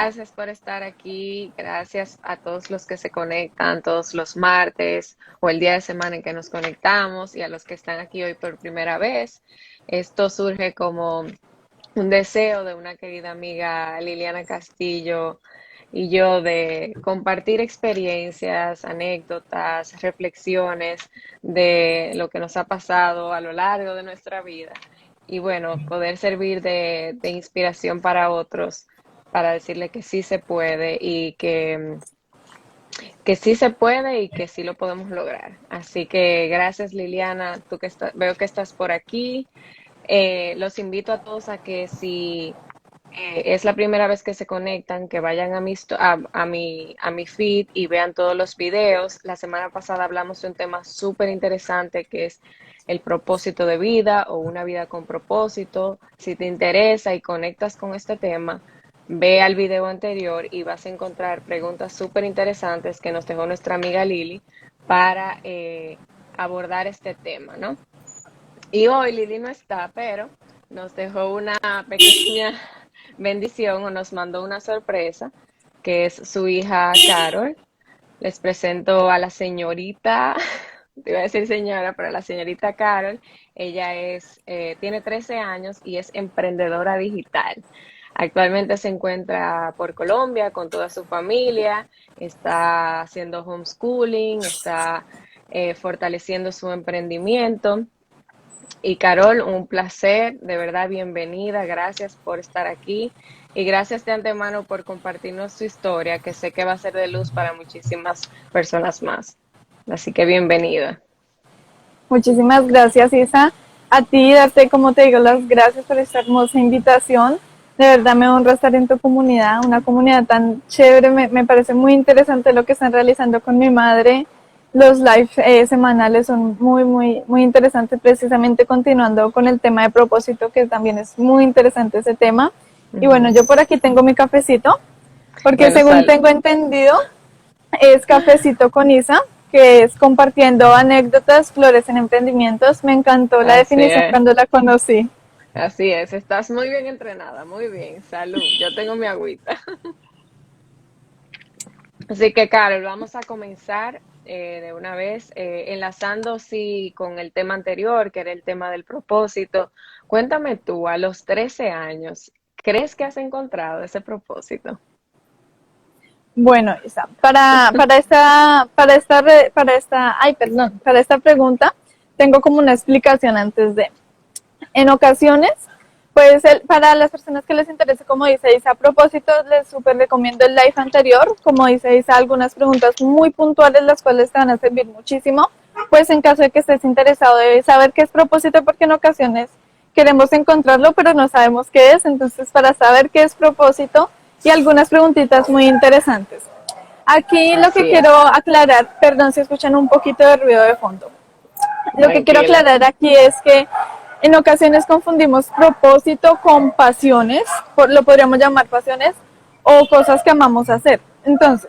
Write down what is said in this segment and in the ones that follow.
Gracias por estar aquí. Gracias a todos los que se conectan todos los martes o el día de semana en que nos conectamos y a los que están aquí hoy por primera vez. Esto surge como un deseo de una querida amiga Liliana Castillo y yo de compartir experiencias, anécdotas, reflexiones de lo que nos ha pasado a lo largo de nuestra vida y bueno, poder servir de inspiración para otros, para decirle que sí se puede y que sí se puede y que sí lo podemos lograr. Así que gracias Liliana, tú que veo que estás por aquí. Los invito a todos a que si es la primera vez que se conectan, que vayan a mi feed y vean todos los videos. La semana pasada hablamos de un tema súper interesante que es el propósito de vida o una vida con propósito. Si te interesa y conectas con este tema, ve al video anterior y vas a encontrar preguntas súper interesantes que nos dejó nuestra amiga Lili para abordar este tema, ¿no? Y hoy Lili no está, pero nos dejó una pequeña bendición o nos mandó una sorpresa, que es su hija Carol. Les presento a la señorita, te iba a decir señora, pero la señorita Carol. Ella tiene 13 años y es emprendedora digital. Actualmente se encuentra por Colombia con toda su familia, está haciendo homeschooling, está fortaleciendo su emprendimiento. Y Carol, un placer, de verdad bienvenida, gracias por estar aquí y gracias de antemano por compartirnos su historia, que sé que va a ser de luz para muchísimas personas más. Así que bienvenida. Muchísimas gracias, Isa. A ti, darte, como te digo, las gracias por esta hermosa invitación. De verdad me honra estar en tu comunidad, una comunidad tan chévere. Me parece muy interesante lo que están realizando con mi madre. Los live semanales son muy interesantes, precisamente continuando con el tema de propósito, que también es muy interesante ese tema. Y bueno, Ujú. yo por aquí tengo mi cafecito, porque Bueno, según sal. tengo entendido, es Cafecito con Isa, que es compartiendo anécdotas, flores en emprendimientos. Me encantó la Así definición es, cuando la conocí. así es. Estás muy bien entrenada, muy bien. Salud. Yo tengo mi agüita. Así que, Carol, vamos a comenzar de una vez, enlazando sí con el tema anterior, que era el tema del propósito. Cuéntame tú, a los 13 años, ¿crees que has encontrado ese propósito? Bueno, Isa, para esta pregunta, tengo como una explicación antes de. En ocasiones, pues para las personas que les interese, como dice Isa, a propósito, les súper recomiendo el live anterior, como dice Isa, algunas preguntas muy puntuales, las cuales te van a servir muchísimo, pues en caso de que estés interesado de saber qué es propósito, porque en ocasiones queremos encontrarlo, pero no sabemos qué es, entonces para saber qué es propósito y algunas preguntitas muy interesantes. Aquí lo que Así es, quiero aclarar, perdón si escuchan un poquito de ruido de fondo, lo que quiero tranquila. aclarar aquí es que en ocasiones confundimos propósito con pasiones, lo podríamos llamar pasiones, o cosas que amamos hacer. Entonces,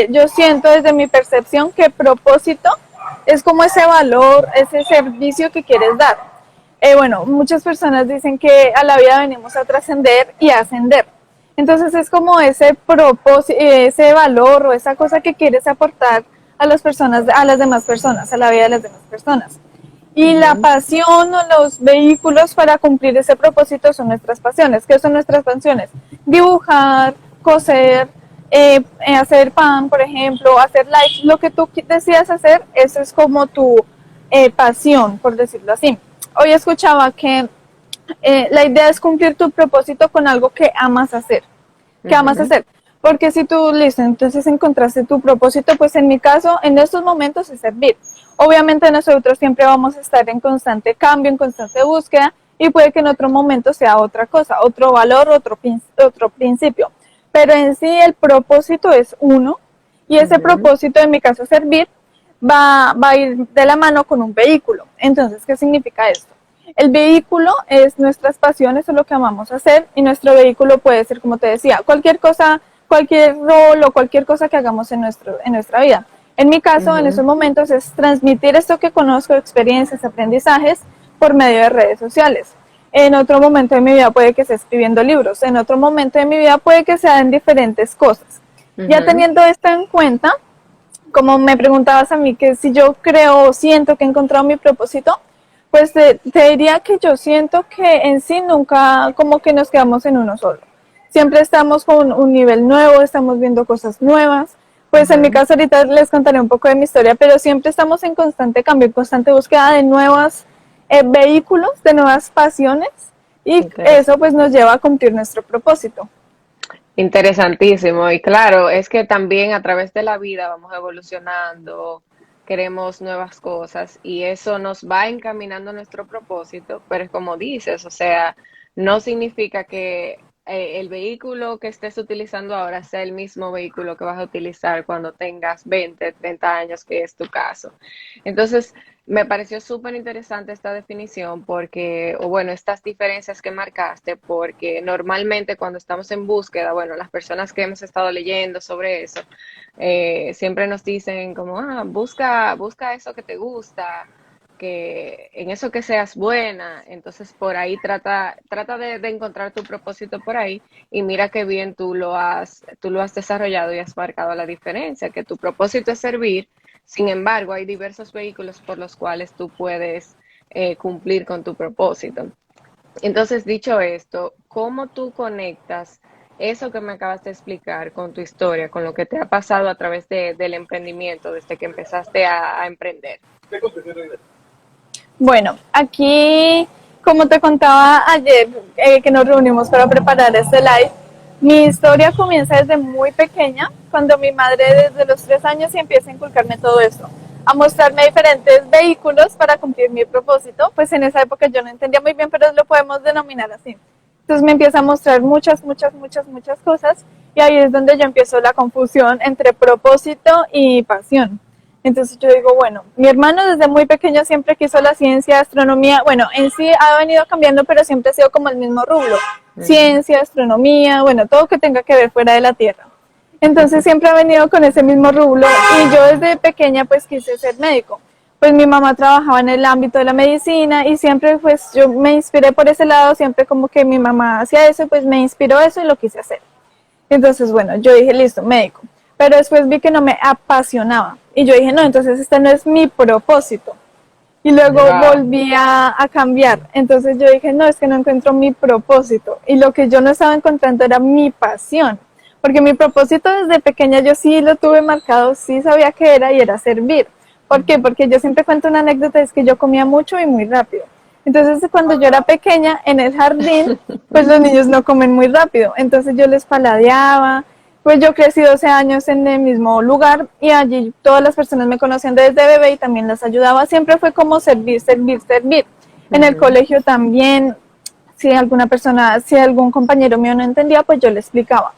yo siento desde mi percepción que propósito es como ese valor, ese servicio que quieres dar. Bueno, muchas personas dicen que a la vida venimos a trascender y a ascender. Entonces es como ese propósito, ese valor o esa cosa que quieres aportar a las personas, a las demás personas, a la vida de las demás personas. Y la Ujú. pasión o los vehículos para cumplir ese propósito son nuestras pasiones. ¿Qué son nuestras pasiones? Dibujar, coser, hacer pan, por ejemplo, hacer live, lo que tú decidas hacer, eso es como tu pasión, por decirlo así. Hoy escuchaba que la idea es cumplir tu propósito con algo que amas hacer. ¿Qué amas Ujú. hacer? Porque si tú, listo, entonces encontraste tu propósito, pues en mi caso, en estos momentos es servir. Obviamente nosotros siempre vamos a estar en constante cambio, en constante búsqueda, y puede que en otro momento sea otra cosa, otro valor, otro principio. Pero en sí el propósito es uno, y ese Ujú. propósito, en mi caso servir, va a ir de la mano con un vehículo. Entonces, ¿qué significa esto? El vehículo es nuestras pasiones o lo que amamos hacer, y nuestro vehículo puede ser, como te decía, cualquier cosa, cualquier rol o cualquier cosa que hagamos en nuestra vida. En mi caso, en estos Ujú. momentos, es transmitir esto que conozco, experiencias, aprendizajes, por medio de redes sociales. en otro momento de mi vida puede que sea escribiendo libros, en otro momento de mi vida puede que sea en diferentes cosas. Ya Ujú. teniendo esto en cuenta, como me preguntabas a mí que si yo creo o siento que he encontrado mi propósito, pues te diría que yo siento que en sí nunca como que nos quedamos en uno solo. Siempre estamos con un nivel nuevo, estamos viendo cosas nuevas. Pues en mi Ujú. caso ahorita les contaré un poco de mi historia, pero siempre estamos en constante cambio, en constante búsqueda de nuevos vehículos, de nuevas pasiones, y eso pues nos lleva a cumplir nuestro propósito. Interesantísimo. Y claro, es que también a través de la vida vamos evolucionando, queremos nuevas cosas y eso nos va encaminando a nuestro propósito, pero es como dices, o sea, no significa que el vehículo que estés utilizando ahora sea el mismo vehículo que vas a utilizar cuando tengas 20, 30 años, que es tu caso. Entonces, me pareció súper interesante esta definición porque, o bueno, estas diferencias que marcaste, porque normalmente cuando estamos en búsqueda, bueno, las personas que hemos estado leyendo sobre eso, siempre nos dicen como, busca eso que te gusta, que en eso que seas buena, entonces por ahí trata de encontrar tu propósito por ahí y mira qué bien tú lo has desarrollado y has marcado la diferencia, que tu propósito es servir. Sin embargo, hay diversos vehículos por los cuales tú puedes cumplir con tu propósito. Entonces, dicho esto, ¿cómo tú conectas eso que me acabas de explicar con tu historia, con lo que te ha pasado a través del emprendimiento desde que empezaste a emprender? Bueno, aquí, como te contaba ayer, que nos reunimos para preparar este live, mi historia comienza desde muy pequeña, cuando mi madre desde los 3 años empieza a inculcarme todo esto, a mostrarme diferentes vehículos para cumplir mi propósito. Pues en esa época yo no entendía muy bien, pero lo podemos denominar así. Entonces me empieza a mostrar muchas cosas, y ahí es donde yo empiezo la confusión entre propósito y pasión. Entonces yo digo, bueno, mi hermano desde muy pequeño siempre quiso la ciencia, astronomía, bueno, en sí ha venido cambiando, pero siempre ha sido como el mismo rubro, Ujú. ciencia, astronomía, bueno, todo que tenga que ver fuera de la Tierra. Entonces siempre ha venido con ese mismo rubro, y yo desde pequeña pues quise ser médico. Pues mi mamá trabajaba en el ámbito de la medicina y siempre pues yo me inspiré por ese lado, siempre como que mi mamá hacía eso, pues me inspiró eso y lo quise hacer. Entonces, bueno, yo dije, listo, médico. Pero después vi que no me apasionaba. Y yo dije, no, entonces este no es mi propósito. Y luego Wow. volví a cambiar. Entonces yo dije, no, es que no encuentro mi propósito. Y lo que yo no estaba encontrando era mi pasión. Porque mi propósito desde pequeña yo sí lo tuve marcado, sí sabía que era, y era servir. ¿Por qué? Ujú. Porque yo siempre cuento una anécdota, es que yo comía mucho y muy rápido. Entonces cuando yo era pequeña en el jardín, pues los niños no comen muy rápido. Entonces yo les paladeaba. Pues yo crecí 12 años en el mismo lugar y allí todas las personas me conocían desde bebé y también las ayudaba. Siempre fue como servir, servir, servir. En el Ujú. colegio también, si alguna persona, si algún compañero mío no entendía, pues yo le explicaba.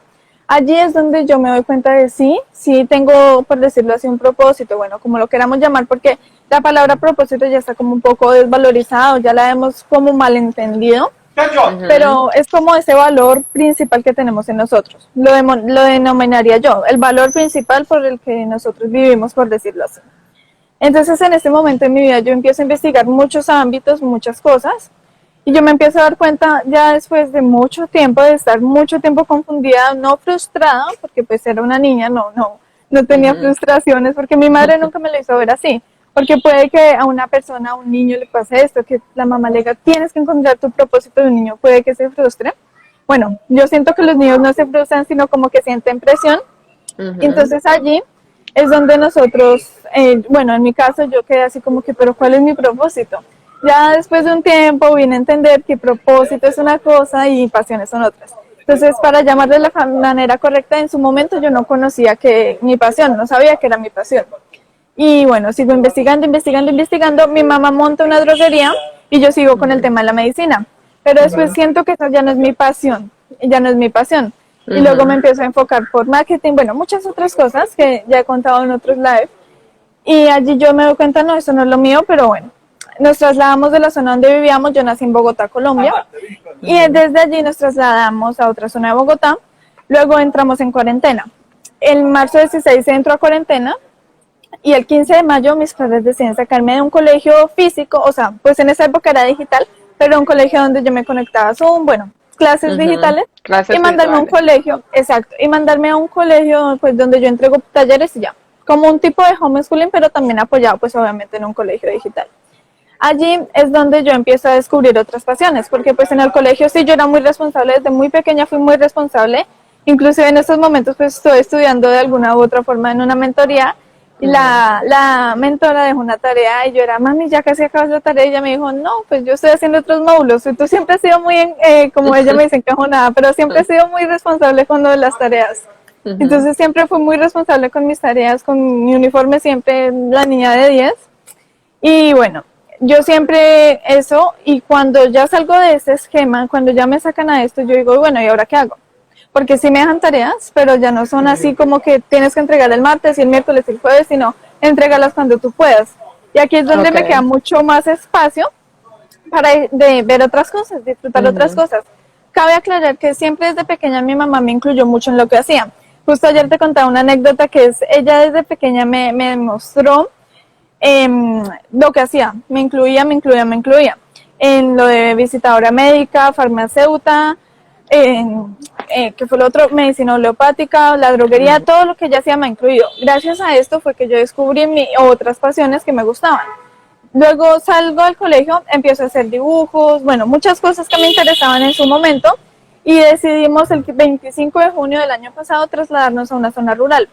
Allí es donde yo me doy cuenta de sí tengo, por decirlo así, un propósito, bueno, como lo queramos llamar, porque la palabra propósito ya está como un poco desvalorizado, ya la hemos como malentendido, Ujú. pero es como ese valor principal que tenemos en nosotros. Lo denominaría yo, el valor principal por el que nosotros vivimos, por decirlo así. Entonces, en este momento en mi vida yo empiezo a investigar muchos ámbitos, muchas cosas, y yo me empiezo a dar cuenta ya después de mucho tiempo, de estar mucho tiempo confundida, no frustrada, porque pues era una niña, no tenía Ujú. frustraciones, porque mi madre nunca me lo hizo ver así. Porque puede que a una persona, a un niño le pase esto, que la mamá le diga, tienes que encontrar tu propósito de un niño, puede que se frustre. Bueno, yo siento que los niños no se frustran, sino como que sienten presión. Ujú. Entonces allí es donde nosotros, bueno, en mi caso yo quedé así como que, pero ¿cuál es mi propósito? Ya después de un tiempo vine a entender que propósito es una cosa y pasiones son otras. Entonces, para llamarle de la manera correcta, en su momento yo no conocía que mi pasión, no sabía que era mi pasión. Y bueno, sigo investigando. Mi mamá monta una droguería y yo sigo con el Ujú. tema de la medicina. Pero después Ujú. siento que esa ya no es mi pasión, ya no es mi pasión. Y luego me Ujú. empiezo a enfocar por marketing, bueno, muchas otras cosas que ya he contado en otros lives. Y allí yo me doy cuenta, no, eso no es lo mío, pero bueno. Nos trasladamos de la zona donde vivíamos, yo nací en Bogotá, Colombia, y Ujú. desde allí nos trasladamos a otra zona de Bogotá. Luego entramos en cuarentena. En marzo 16 entro a cuarentena y el 15 de mayo mis padres deciden sacarme de un colegio físico, o sea, pues en esa época era digital, pero un colegio donde yo me conectaba a Zoom, bueno, clases Ujú. digitales, Clases y mandarme a un virtuales. colegio, exacto, y mandarme a un colegio pues donde yo entrego talleres y ya, como un tipo de homeschooling, pero también apoyado pues obviamente en un colegio digital. Allí es donde yo empiezo a descubrir otras pasiones, porque pues en el colegio sí yo era muy responsable, desde muy pequeña fui muy responsable, inclusive en estos momentos pues estoy estudiando de alguna u otra forma en una mentoría, y Ujú. la mentora dejó una tarea y yo era, mami, ya casi acabas la tarea, y ella me dijo, no, pues yo estoy haciendo otros módulos, y tú siempre has sido muy, como ella me dice, encajonada, pero siempre has sido muy responsable con lo de las tareas. Ujú. Entonces siempre fui muy responsable con mis tareas, con mi uniforme, siempre la niña de 10. Y bueno, yo siempre eso, y cuando ya salgo de este esquema, cuando ya me sacan a esto, yo digo, bueno, ¿y ahora qué hago? Porque sí me dejan tareas, pero ya no son así como que tienes que entregar el martes y el miércoles y el jueves, sino entregarlas cuando tú puedas. Y aquí es donde me queda Okay. mucho más espacio para ver otras cosas, disfrutar otras Ujú. cosas. Cabe aclarar que siempre desde pequeña mi mamá me incluyó mucho en lo que hacía. Justo ayer te contaba una anécdota que es, ella desde pequeña me mostró lo que hacía, me incluía en lo de visitadora médica, farmacéutica, que fue lo otro, medicina homeopática, la droguería, Ujú. todo lo que ella hacía me ha incluido. Gracias a esto fue que yo descubrí otras pasiones que me gustaban. Luego salgo al colegio, empiezo a hacer dibujos, bueno, muchas cosas que me interesaban en su momento, y decidimos el 25 de junio del año pasado trasladarnos a una zona rural,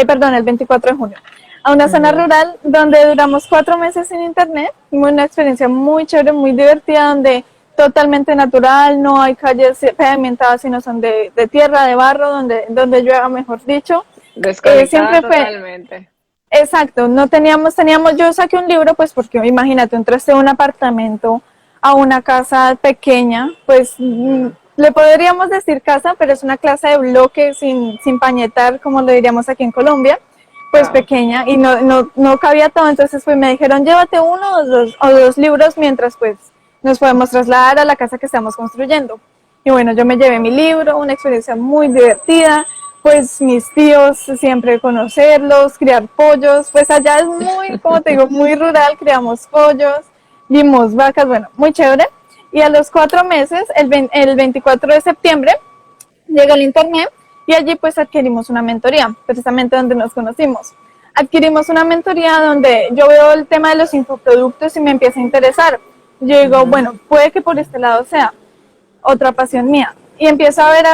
perdón, el 24 de junio, a una zona Ujú. rural donde duramos 4 meses sin internet, una experiencia muy chévere, muy divertida, donde totalmente natural, no hay calles pavimentadas, sino son de tierra, de barro, donde llueva, mejor dicho. Desconectada Siempre fue. totalmente. Exacto, no teníamos, yo saqué un libro, pues porque imagínate, entraste de un apartamento a una casa pequeña, pues le podríamos decir casa, pero es una casa de bloque sin pañetar, como lo diríamos aquí en Colombia, pues Wow. pequeña, y no cabía todo, entonces pues me dijeron, llévate uno o dos libros mientras pues nos podemos trasladar a la casa que estamos construyendo. Y bueno, yo me llevé mi libro, una experiencia muy divertida, pues mis tíos, siempre conocerlos, criar pollos, pues allá es muy, como te digo, muy rural, criamos pollos, vimos vacas, bueno, muy chévere. Y a los 4 meses, el 24 de septiembre, llega el internet y allí pues adquirimos una mentoría, precisamente donde nos conocimos. Adquirimos una mentoría donde yo veo el tema de los infoproductos y me empieza a interesar. Yo digo, Ujú. bueno, puede que por este lado sea otra pasión mía. Y empiezo a ver,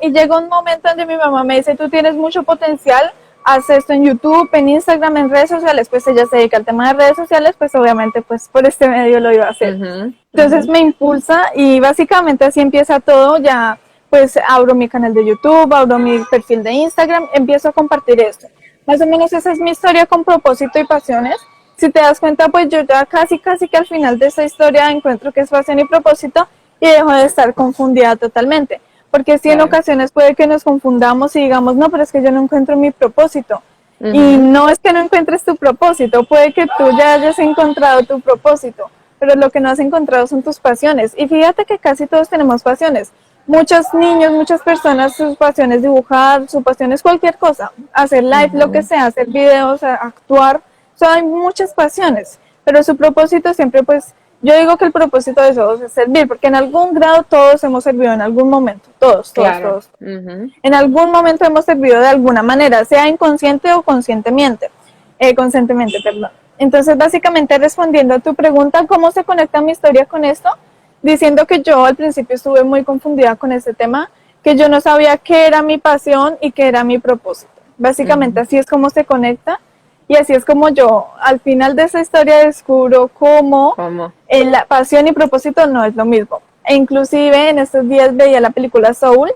y llega un momento donde mi mamá me dice, tú tienes mucho potencial, haz esto en YouTube, en Instagram, en redes sociales, pues ella se dedica al tema de redes sociales, pues obviamente pues por este medio lo iba a hacer. Ujú. Entonces Ujú. me impulsa y básicamente así empieza todo, ya pues abro mi canal de YouTube, abro mi perfil de Instagram, empiezo a compartir esto. Más o menos esa es mi historia con propósito y pasiones. Si te das cuenta, pues yo ya casi que al final de esta historia encuentro que es pasión y propósito y dejo de estar confundida totalmente. Porque si en Claro. ocasiones puede que nos confundamos y digamos, no, pero es que yo no encuentro mi propósito. Y Ujú. no es que no encuentres tu propósito, puede que tú ya hayas encontrado tu propósito, pero lo que no has encontrado son tus pasiones. Y fíjate que casi todos tenemos pasiones. Muchos niños, muchas personas, sus pasiones dibujar, su pasión es cualquier cosa, hacer live, lo que Ujú. sea, hacer videos, actuar, o sea, hay muchas pasiones, pero su propósito siempre pues, yo digo que el propósito de todos es servir, porque en algún grado todos hemos servido en algún momento, todos, todos, Claro. todos. Ujú. En algún momento hemos servido de alguna manera, sea inconsciente o conscientemente, perdón. Entonces, básicamente respondiendo a tu pregunta, ¿cómo se conecta mi historia con esto? Diciendo que yo al principio estuve muy confundida con este tema, que yo no sabía qué era mi pasión y qué era mi propósito. Básicamente Ujú. así es como se conecta y así es como yo al final de esa historia descubro cómo ¿Cómo? la pasión y propósito no es lo mismo. E inclusive en estos días veía la película Soul,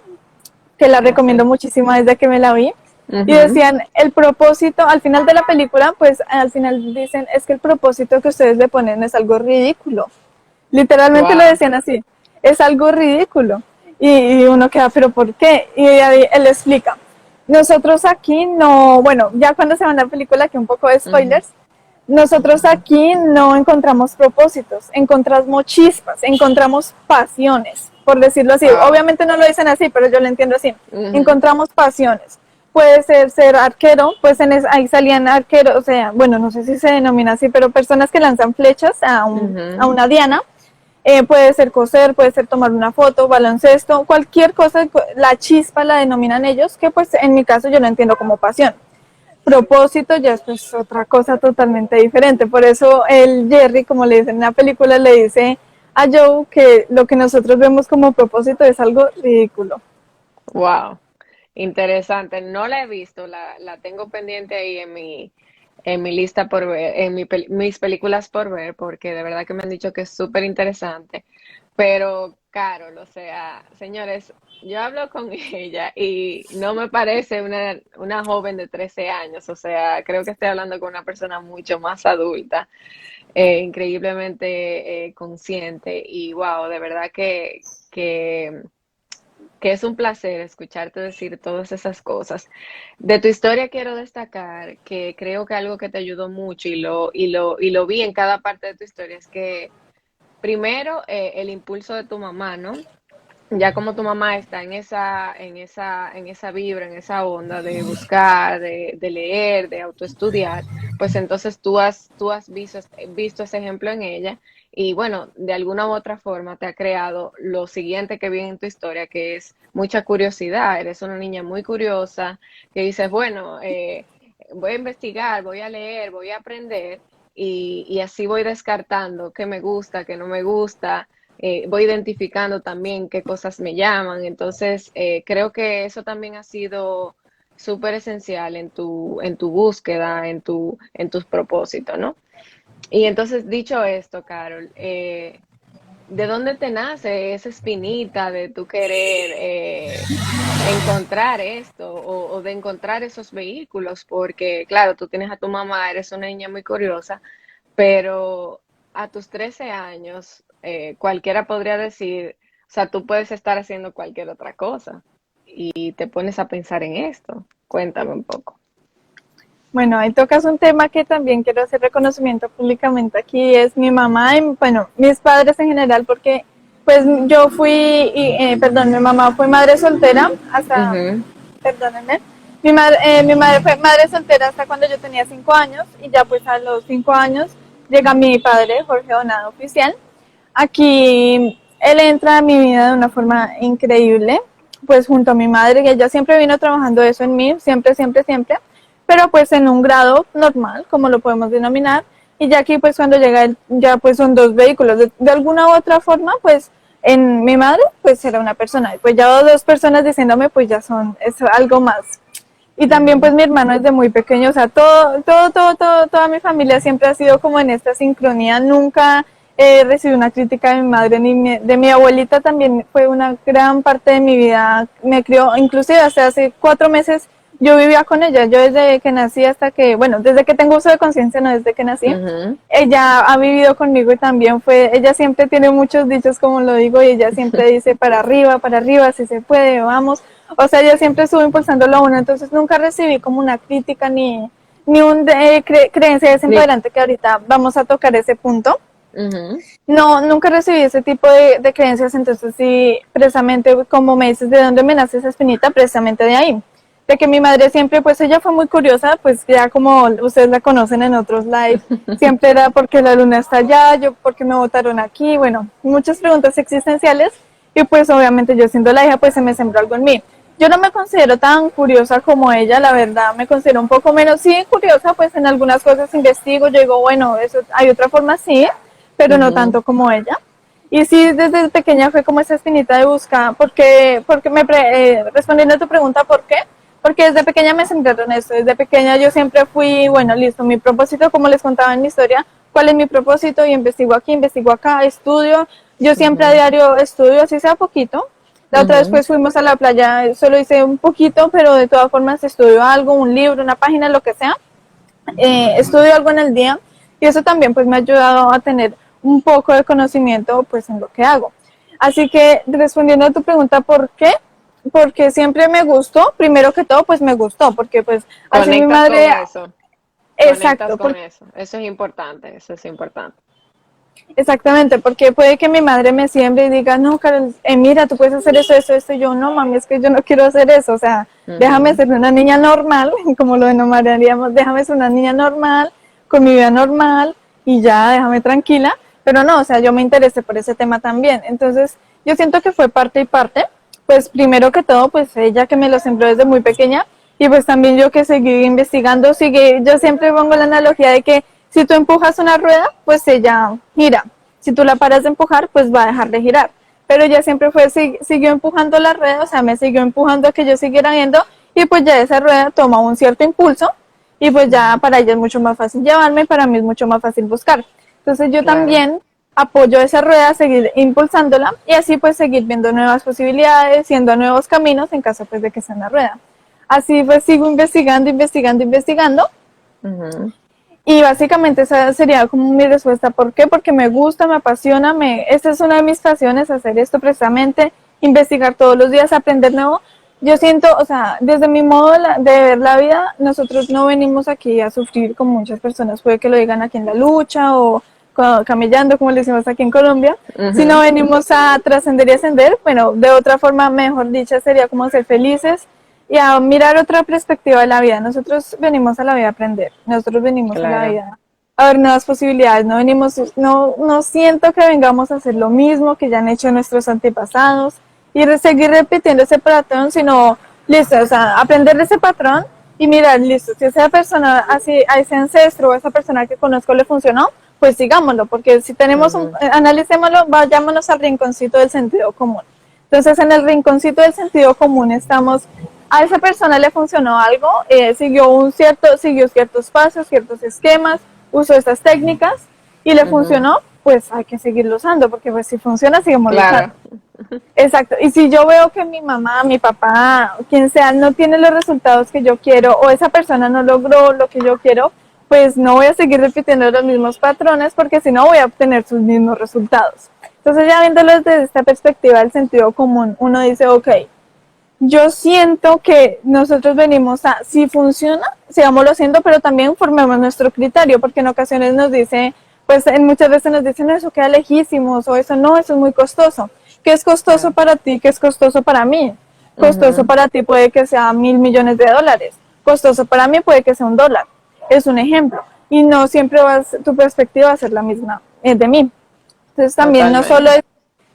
que la Ah, recomiendo sí. muchísimo desde que me la vi. Y Ujú. decían, el propósito, al final de la película, pues al final dicen, es que el propósito que ustedes le ponen es algo ridículo. Literalmente lo Wow. decían así, es algo ridículo. Y uno queda, pero ¿por qué? Y ahí él explica, nosotros aquí no, bueno, ya cuando se va a la película, que un poco de Ujú. spoilers, nosotros aquí no encontramos propósitos, encontramos chispas, encontramos pasiones, por decirlo así. Wow. Obviamente no lo dicen así, pero yo lo entiendo así. Ujú. Encontramos pasiones. Puede ser arquero, pues ahí salían arqueros, o sea, bueno, no sé si se denomina así, pero personas que lanzan flechas a Ujú. una diana, puede ser coser, puede ser tomar una foto, baloncesto, cualquier cosa, la chispa la denominan ellos, que pues en mi caso yo lo entiendo como pasión. Propósito ya es pues otra cosa totalmente diferente. Por eso el Jerry, como le dicen en la película, le dice a Joe que lo que nosotros vemos como propósito es algo ridículo. Wow, interesante. No la he visto, la tengo pendiente ahí en mi lista por ver, en mis películas por ver, porque de verdad que me han dicho que es súper interesante. Pero, Carol, o sea, señores, yo hablo con ella y no me parece una joven de 13 años, o sea, creo que estoy hablando con una persona mucho más adulta, increíblemente consciente y wow, de verdad que es un placer escucharte decir todas esas cosas. De tu historia quiero destacar que creo que algo que te ayudó mucho y lo vi en cada parte de tu historia es que primero el impulso de tu mamá, ¿no? Ya como tu mamá está en esa vibra, en esa onda de buscar, de leer, de autoestudiar, pues entonces tú has visto ese ejemplo en ella y bueno, de alguna u otra forma te ha creado lo siguiente que viene en tu historia, que es mucha curiosidad. Eres una niña muy curiosa, que dices, bueno, voy a investigar, voy a leer, voy a aprender y así voy descartando qué me gusta, qué no me gusta, voy identificando también qué cosas me llaman. Entonces, creo que eso también ha sido súper esencial en tu búsqueda, en tus propósitos, ¿no? Y entonces, dicho esto, Carol, ¿de dónde te nace esa espinita de tu querer encontrar esto o de encontrar esos vehículos? Porque, claro, tú tienes a tu mamá, eres una niña muy curiosa, pero a tus 13 años, cualquiera podría decir, o sea, tú puedes estar haciendo cualquier otra cosa y te pones a pensar en esto. Cuéntame un poco. Bueno, ahí tocas un tema que también quiero hacer reconocimiento públicamente aquí, es mi mamá y, bueno, mis padres en general, porque pues yo fui, perdón, mi mamá fue madre soltera hasta, Ujú. perdónenme, mi madre fue madre soltera hasta cuando yo tenía 5 años y ya pues a los 5 años llega mi padre, Jorge Donado Oficial. Aquí él entra a mi vida de una forma increíble, pues junto a mi madre, que ella siempre vino trabajando eso en mí, siempre, siempre, siempre, pero pues en un grado normal, como lo podemos denominar, y ya aquí pues cuando llega él, ya pues son dos vehículos, de alguna u otra forma, pues en mi madre pues era una persona, y pues ya dos personas diciéndome pues ya son, es algo más. Y también pues Ujú. mi hermano es de muy pequeño, o sea, toda mi familia siempre ha sido como en esta sincronía, nunca recibí una crítica de mi madre ni de mi abuelita, también fue una gran parte de mi vida, me crió, inclusive hasta hace 4 meses yo vivía con ella, yo desde que nací hasta que, bueno, desde que tengo uso de conciencia, no desde que nací, Ujú. ella ha vivido conmigo y también fue, ella siempre tiene muchos dichos como lo digo y ella siempre dice para arriba, si se puede, vamos, o sea, ella siempre estuvo impulsándolo a uno, entonces nunca recibí como una crítica ni un creencia desempoderante que ahorita vamos a tocar ese punto. Ujú. No, nunca recibí ese tipo de creencias, entonces sí, precisamente como me dices, ¿de dónde me nace esa espinita? Precisamente de ahí. De que mi madre siempre, pues ella fue muy curiosa, pues ya como ustedes la conocen en otros live, siempre era porque la luna está allá, yo porque me votaron aquí, bueno, muchas preguntas existenciales y pues obviamente yo siendo la hija, pues se me sembró algo en mí. Yo no me considero tan curiosa como ella, la verdad, me considero un poco menos, sí, curiosa, pues en algunas cosas investigo, yo digo, bueno, eso hay otra forma, sí, pero no Ujú. tanto como ella. Y sí, desde pequeña fue como esa espinita de buscar, porque respondiendo a tu pregunta, ¿por qué? Porque desde pequeña me centraron en esto, desde pequeña yo siempre fui, bueno, listo, mi propósito, como les contaba en mi historia, ¿cuál es mi propósito? Y investigo aquí, investigo acá, estudio, yo siempre a Ujú. diario estudio, así sea poquito. La otra vez Ujú. pues fuimos a la playa, solo hice un poquito, pero de todas formas estudio algo, un libro, una página, lo que sea, estudio algo en el día y eso también pues me ha ayudado a tener un poco de conocimiento pues en lo que hago. Así que respondiendo a tu pregunta, ¿por qué? Porque siempre me gustó, primero que todo pues me gustó, porque pues así mi Conectas con madre, eso, conectas exacto, con eso. Eso es importante, eso es importante. exactamente, porque puede que mi madre me siembre y diga, no, Carol, mira, tú puedes hacer eso, eso, eso, y yo, no, mami, es que yo no quiero hacer eso, o sea, déjame Ujú. ser una niña normal, como lo denominaríamos, déjame ser una niña normal, con mi vida normal, y ya, déjame tranquila, pero no, o sea, yo me interesé por ese tema también. Entonces, yo siento que fue parte y parte, pues primero que todo, pues ella que me lo sembró desde muy pequeña, y pues también yo que seguí investigando, sigue, yo siempre pongo la analogía de que si tú empujas una rueda, pues ella gira. Si tú la paras de empujar, pues va a dejar de girar. Pero ella siempre fue, siguió empujando la rueda, o sea, me siguió empujando a que yo siguiera yendo, y pues ya esa rueda toma un cierto impulso, y pues ya para ella es mucho más fácil llevarme, para mí es mucho más fácil buscar. Entonces yo Claro, también apoyo esa rueda, seguir impulsándola, y así pues seguir viendo nuevas posibilidades, siendo nuevos caminos en caso pues de que sea una rueda. Así pues sigo investigando, investigando, investigando, ujú, y básicamente esa sería como mi respuesta. ¿Por qué? Porque me gusta, me apasiona, esta es una de mis pasiones, hacer esto precisamente, investigar todos los días, aprender nuevo. Yo siento, o sea, desde mi modo de ver la vida, nosotros no venimos aquí a sufrir como muchas personas puede que lo digan aquí en la lucha o camellando, como le decimos aquí en Colombia, sino ujú, venimos a trascender y ascender. Bueno, de otra forma, mejor dicha, sería como ser felices y a mirar otra perspectiva de la vida. Nosotros venimos a la vida a aprender, nosotros venimos a la claro, vida a ver nuevas posibilidades, no venimos, no siento que vengamos a hacer lo mismo que ya han hecho nuestros antepasados y seguir repitiendo ese patrón, sino, listo, o sea, aprender de ese patrón y mirar, listo, si esa persona, así, a ese ancestro o a esa persona que conozco le funcionó, pues sigámoslo, porque si tenemos ujú, analicémoslo, vayámonos al rinconcito del sentido común. Entonces, en el rinconcito del sentido común estamos, a esa persona le funcionó algo, siguió ciertos pasos, ciertos esquemas, usó estas técnicas y le ujú, funcionó, pues hay que seguirlo usando, porque pues si funciona, sigamos usando. claro, Exacto. Y si yo veo que mi mamá, mi papá, quien sea, no tiene los resultados que yo quiero o esa persona no logró lo que yo quiero, pues no voy a seguir repitiendo los mismos patrones porque si no voy a obtener sus mismos resultados. Entonces ya viéndolo desde esta perspectiva del sentido común, uno dice, ok, yo siento que nosotros venimos a, si funciona, sigámoslo haciendo, pero también formemos nuestro criterio, porque en ocasiones nos dice, pues en muchas veces nos dicen, no, eso queda lejísimos, o eso no, eso es muy costoso. ¿Qué es costoso claro, para ti? ¿Qué es costoso para mí? Costoso ujú, para ti puede que sea 1.000 millones de dólares. Costoso para mí puede que sea $1. Es un ejemplo. Y no siempre tu perspectiva va a ser la misma de mí. Entonces también no solo totalmente, es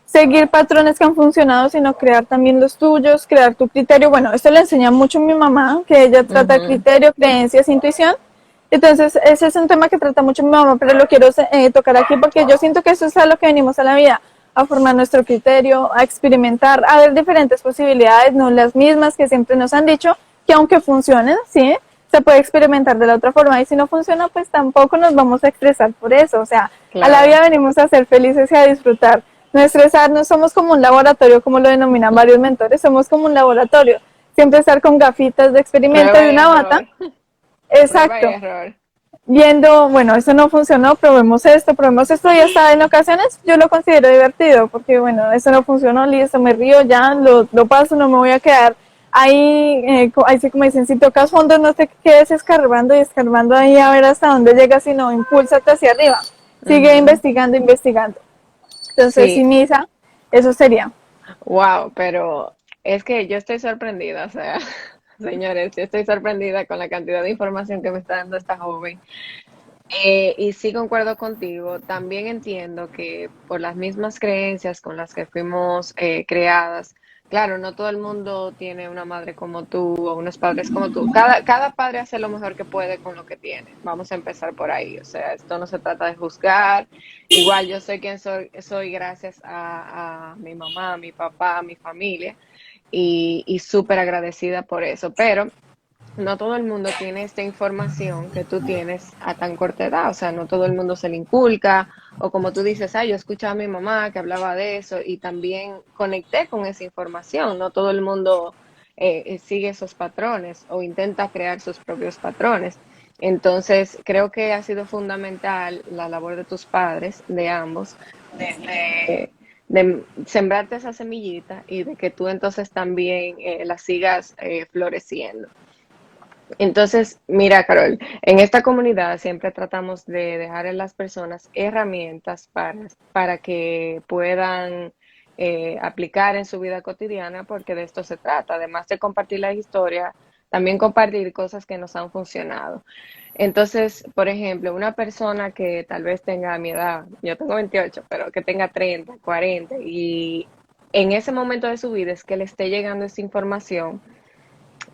seguir patrones que han funcionado, sino crear también los tuyos, crear tu criterio. Bueno, esto le enseña mucho a mi mamá, que ella trata ujú, criterio, creencias, intuición. Entonces, ese es un tema que trata mucho mi mamá, pero lo quiero tocar aquí porque yo siento que eso es a lo que venimos a la vida, a formar nuestro criterio, a experimentar, a ver diferentes posibilidades, no las mismas que siempre nos han dicho, que aunque funcionen, sí, se puede experimentar de la otra forma y si no funciona, pues tampoco nos vamos a estresar por eso. O sea, a la vida claro, venimos a ser felices y a disfrutar. No estresarnos, somos como un laboratorio, como lo denominan varios mentores, somos como un laboratorio. Siempre estar con gafitas de experimento y prueba y una bata. error, prueba y Exacto. error, Viendo, bueno, eso no funcionó, probemos esto y hasta en ocasiones yo lo considero divertido porque, bueno, eso no funcionó, listo, me río, ya lo paso, no me voy a quedar ahí, ahí sí como dicen, si tocas fondo no te quedes escarbando y escarbando ahí a ver hasta dónde llegas, sino impúlsate hacia arriba, sigue ujú, investigando, investigando. Entonces, sí, sin misa, eso sería. wow, pero es que yo estoy sorprendida, o sea, señores, yo estoy sorprendida con la cantidad de información que me está dando esta joven. Y sí concuerdo contigo, también entiendo que por las mismas creencias con las que fuimos creadas, claro, no todo el mundo tiene una madre como tú o unos padres como tú. Cada padre hace lo mejor que puede con lo que tiene. Vamos a empezar por ahí. O sea, esto no se trata de juzgar. Igual yo sé quién soy gracias a mi mamá, a mi papá, a mi familia y súper agradecida por eso. Pero no todo el mundo tiene esta información que tú tienes a tan corta edad, o sea, no todo el mundo se le inculca, o como tú dices, yo escuchaba a mi mamá que hablaba de eso y también conecté con esa información, no todo el mundo sigue esos patrones o intenta crear sus propios patrones. Entonces, creo que ha sido fundamental la labor de tus padres, de ambos, de sembrarte esa semillita y de que tú entonces también la sigas floreciendo. Entonces, mira, Carol, en esta comunidad siempre tratamos de dejar en las personas herramientas para que puedan aplicar en su vida cotidiana, porque de esto se trata. Además de compartir la historia, también compartir cosas que nos han funcionado. Entonces, por ejemplo, una persona que tal vez tenga mi edad, yo tengo 28, pero que tenga 30, 40, y en ese momento de su vida es que le esté llegando esa información.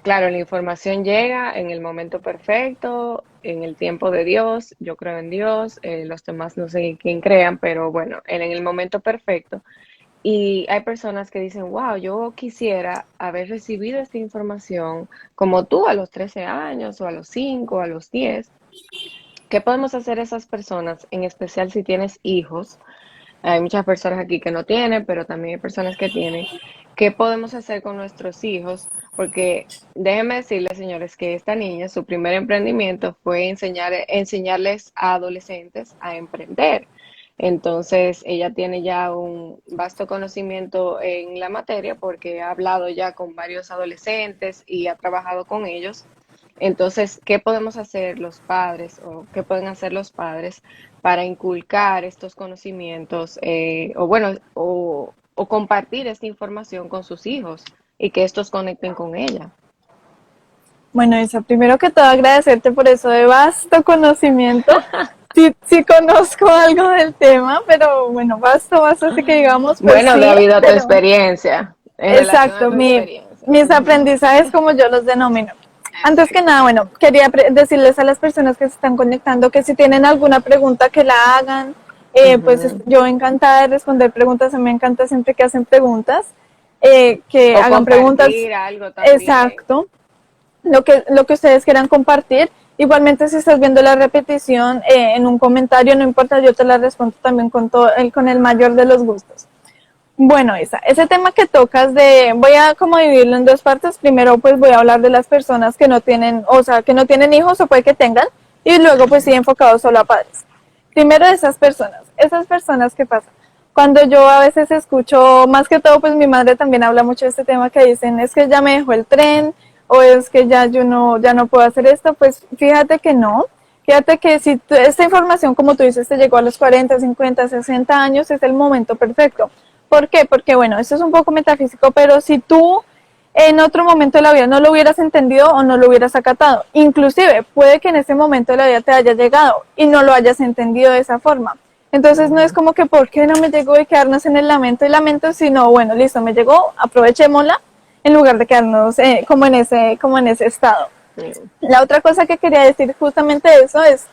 Claro, la información llega en el momento perfecto, en el tiempo de Dios, yo creo en Dios, los demás no sé quién crean, pero bueno, en el momento perfecto. Y hay personas que dicen, wow, yo quisiera haber recibido esta información como tú a los 13 años o a los 5 o a los 10. ¿Qué podemos hacer esas personas, en especial si tienes hijos? Hay muchas personas aquí que no tienen, pero también hay personas que tienen. ¿Qué podemos hacer con nuestros hijos? Porque déjenme decirles, señores, que esta niña, su primer emprendimiento fue enseñarles a adolescentes a emprender. Entonces, ella tiene ya un vasto conocimiento en la materia porque ha hablado ya con varios adolescentes y ha trabajado con ellos. Entonces, ¿qué podemos hacer los padres o qué pueden hacer los padres para inculcar estos conocimientos o bueno, o compartir esta información con sus hijos y que estos conecten con ella? Bueno, Isa, primero que todo agradecerte por eso de vasto conocimiento. Sí, sí conozco algo del tema, pero bueno, vasto, así que digamos, pues Bueno, sí, debido a tu pero experiencia, en relación a exacto, tu experiencia. mis aprendizajes como yo los denomino. Antes que nada, bueno, quería decirles a las personas que se están conectando que si tienen alguna pregunta que la hagan, pues Ujú. yo encantada de responder preguntas, me encanta siempre que hacen preguntas, que O hagan preguntas, compartir algo también. exacto, lo que ustedes quieran compartir. Igualmente, si estás viendo la repetición en un comentario, no importa, yo te la respondo también con, con el mayor de los gustos. Bueno, ese tema que tocas voy a como dividirlo en dos partes. Primero, pues voy a hablar de las personas que no tienen, o sea, que no tienen hijos o puede que tengan, y luego pues sí enfocado solo a padres. Primero de esas personas que pasan. Cuando yo a veces escucho, más que todo, pues mi madre también habla mucho de este tema que dicen, es que ya me dejó el tren, o es que ya yo no, ya no puedo hacer esto, pues fíjate que no. Fíjate que si esta información, como tú dices, te llegó a los 40, 50, 60 años, es el momento perfecto. ¿Por qué? Porque, bueno, esto es un poco metafísico, pero si tú en otro momento de la vida no lo hubieras entendido o no lo hubieras acatado, inclusive puede que en ese momento de la vida te haya llegado y no lo hayas entendido de esa forma. Entonces no es Ujú. como que ¿por qué no me llegó y quedarnos en el lamento y lamento? Sino, bueno, listo, me llegó, aprovechémosla en lugar de quedarnos como en ese estado. Sí. La otra cosa que quería decir justamente eso es,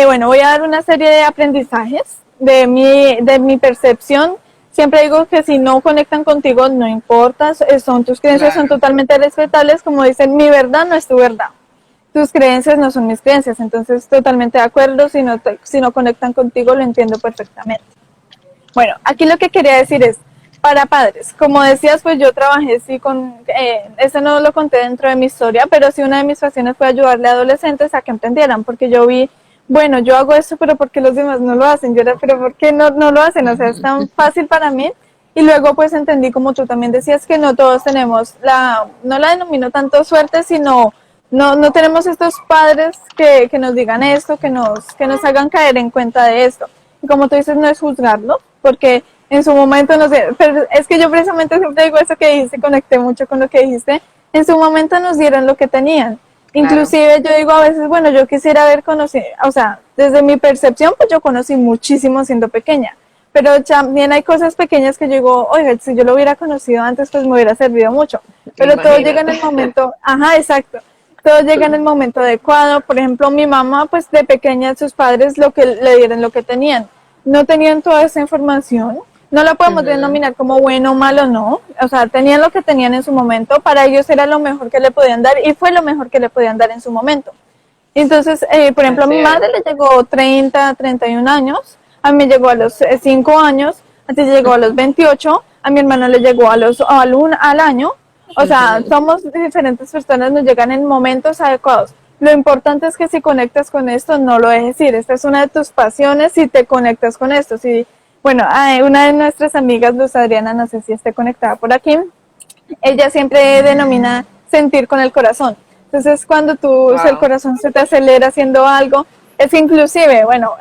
bueno, voy a dar una serie de aprendizajes de mi percepción. Siempre digo que si no conectan contigo, no importa, son tus creencias, son Claro. totalmente respetables. Como dicen, mi verdad no es tu verdad. Tus creencias no son mis creencias. Entonces, totalmente de acuerdo. Si no conectan contigo, lo entiendo perfectamente. Bueno, aquí lo que quería decir es, para padres, como decías, pues yo trabajé, sí, eso no lo conté dentro de mi historia, pero sí una de mis pasiones fue ayudarle a adolescentes a que emprendieran, porque yo vi, bueno, yo hago esto, pero ¿por qué los demás no lo hacen? Yo era, pero ¿por qué no lo hacen? O sea, es tan fácil para mí. Y luego pues entendí, como tú también decías, que no todos tenemos no la denomino tanto suerte, sino no tenemos estos padres que nos digan esto, que nos hagan caer en cuenta de esto. Y como tú dices, no es juzgarlo, porque en su momento, no sé, pero es que yo precisamente siempre digo eso que dijiste, conecté mucho con lo que dijiste, en su momento nos dieron lo que tenían. Claro. Inclusive yo digo a veces, bueno, yo quisiera haber conocido, o sea, desde mi percepción, pues yo conocí muchísimo siendo pequeña, pero también hay cosas pequeñas que yo digo, oiga, si yo lo hubiera conocido antes, pues me hubiera servido mucho. Pero todo llega en Imagínate. el momento, ajá, exacto, todo llega en el momento adecuado. Por ejemplo, mi mamá, pues de pequeña, sus padres lo que le dieron lo que tenían. No tenían toda esa información. No la podemos Ujú. denominar como bueno o malo, no. O sea, tenían lo que tenían en su momento. Para ellos era lo mejor que le podían dar y fue lo mejor que le podían dar en su momento. Entonces, por ejemplo, a Así mi es. madre le llegó 30, 31 años, a mí me llegó a los 5 años, a ti llegó a los 28, a mi hermano le llegó al año. O sea, Ujú. somos diferentes personas, nos llegan en momentos adecuados. Lo importante es que si conectas con esto, no lo dejes ir. Esta es una de tus pasiones si te conectas con esto. Si, bueno, una de nuestras amigas, Luz Adriana, no sé si esté conectada por aquí, ella siempre denomina sentir con el corazón. Entonces, cuando el Wow. corazón se te acelera haciendo algo, es inclusive, bueno,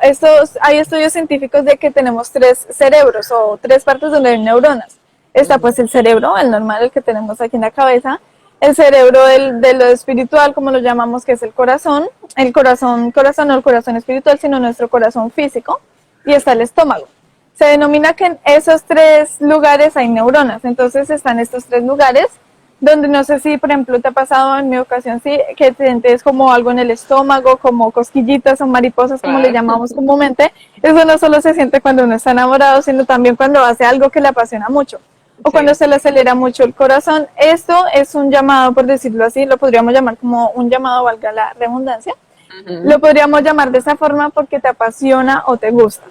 hay estudios científicos de que tenemos tres cerebros o tres partes donde hay neuronas. Está pues Ujú. el cerebro, el normal, el que tenemos aquí en la cabeza. el cerebro de lo espiritual, como lo llamamos, que es el corazón, no el corazón espiritual, sino nuestro corazón físico, y está el estómago. Se denomina que en esos tres lugares hay neuronas, entonces están estos tres lugares, donde no sé si, por ejemplo, te ha pasado en mi ocasión, sí, que sientes como algo en el estómago, como cosquillitas o mariposas, como le Claro. llamamos comúnmente. Eso no solo se siente cuando uno está enamorado, sino también cuando hace algo que le apasiona mucho o cuando Sí. se le acelera mucho el corazón. Esto es un llamado, por decirlo así, lo podríamos llamar como un llamado, valga la redundancia. Ujú. Lo podríamos llamar de esa forma porque te apasiona o te gusta.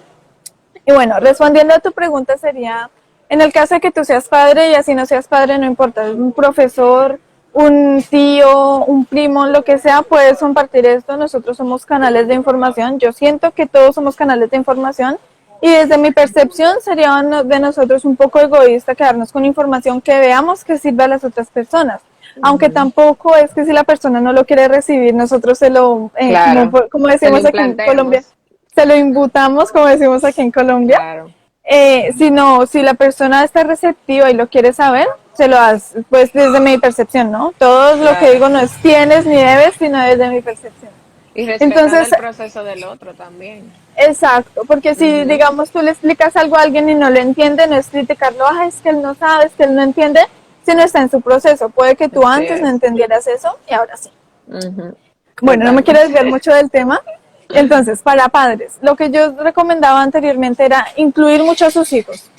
Y bueno, respondiendo a tu pregunta sería, en el caso de que tú seas padre y así no seas padre, no importa, un profesor, un tío, un primo, lo que sea, puedes compartir esto. Nosotros somos canales de información. Yo siento que todos somos canales de información y desde mi percepción sería de nosotros un poco egoísta quedarnos con información que veamos que sirve a las otras personas. Aunque Ujú. tampoco es que si la persona no lo quiere recibir, nosotros se lo, Claro. como Se lo decimos aquí en Colombia, implantemos. se lo imbutamos, como decimos aquí en Colombia. Claro. Si la persona está receptiva y lo quiere saber, se lo hace, pues desde mi percepción, ¿no? Todo lo que Claro. digo no es tienes ni debes, sino desde mi percepción. Y respetando Entonces, el proceso del otro también. exacto, porque si, Ujú. digamos, tú le explicas algo a alguien y no lo entiende, no es criticarlo, ah, es que él no sabe, es que él no entiende, si no está en su proceso. Puede que tú Así antes no es. entendieras eso y ahora sí. Ujú. Bueno, no me quiero desviar Totalmente. mucho del tema. Entonces, para padres, lo que yo recomendaba anteriormente era incluir mucho a sus hijos.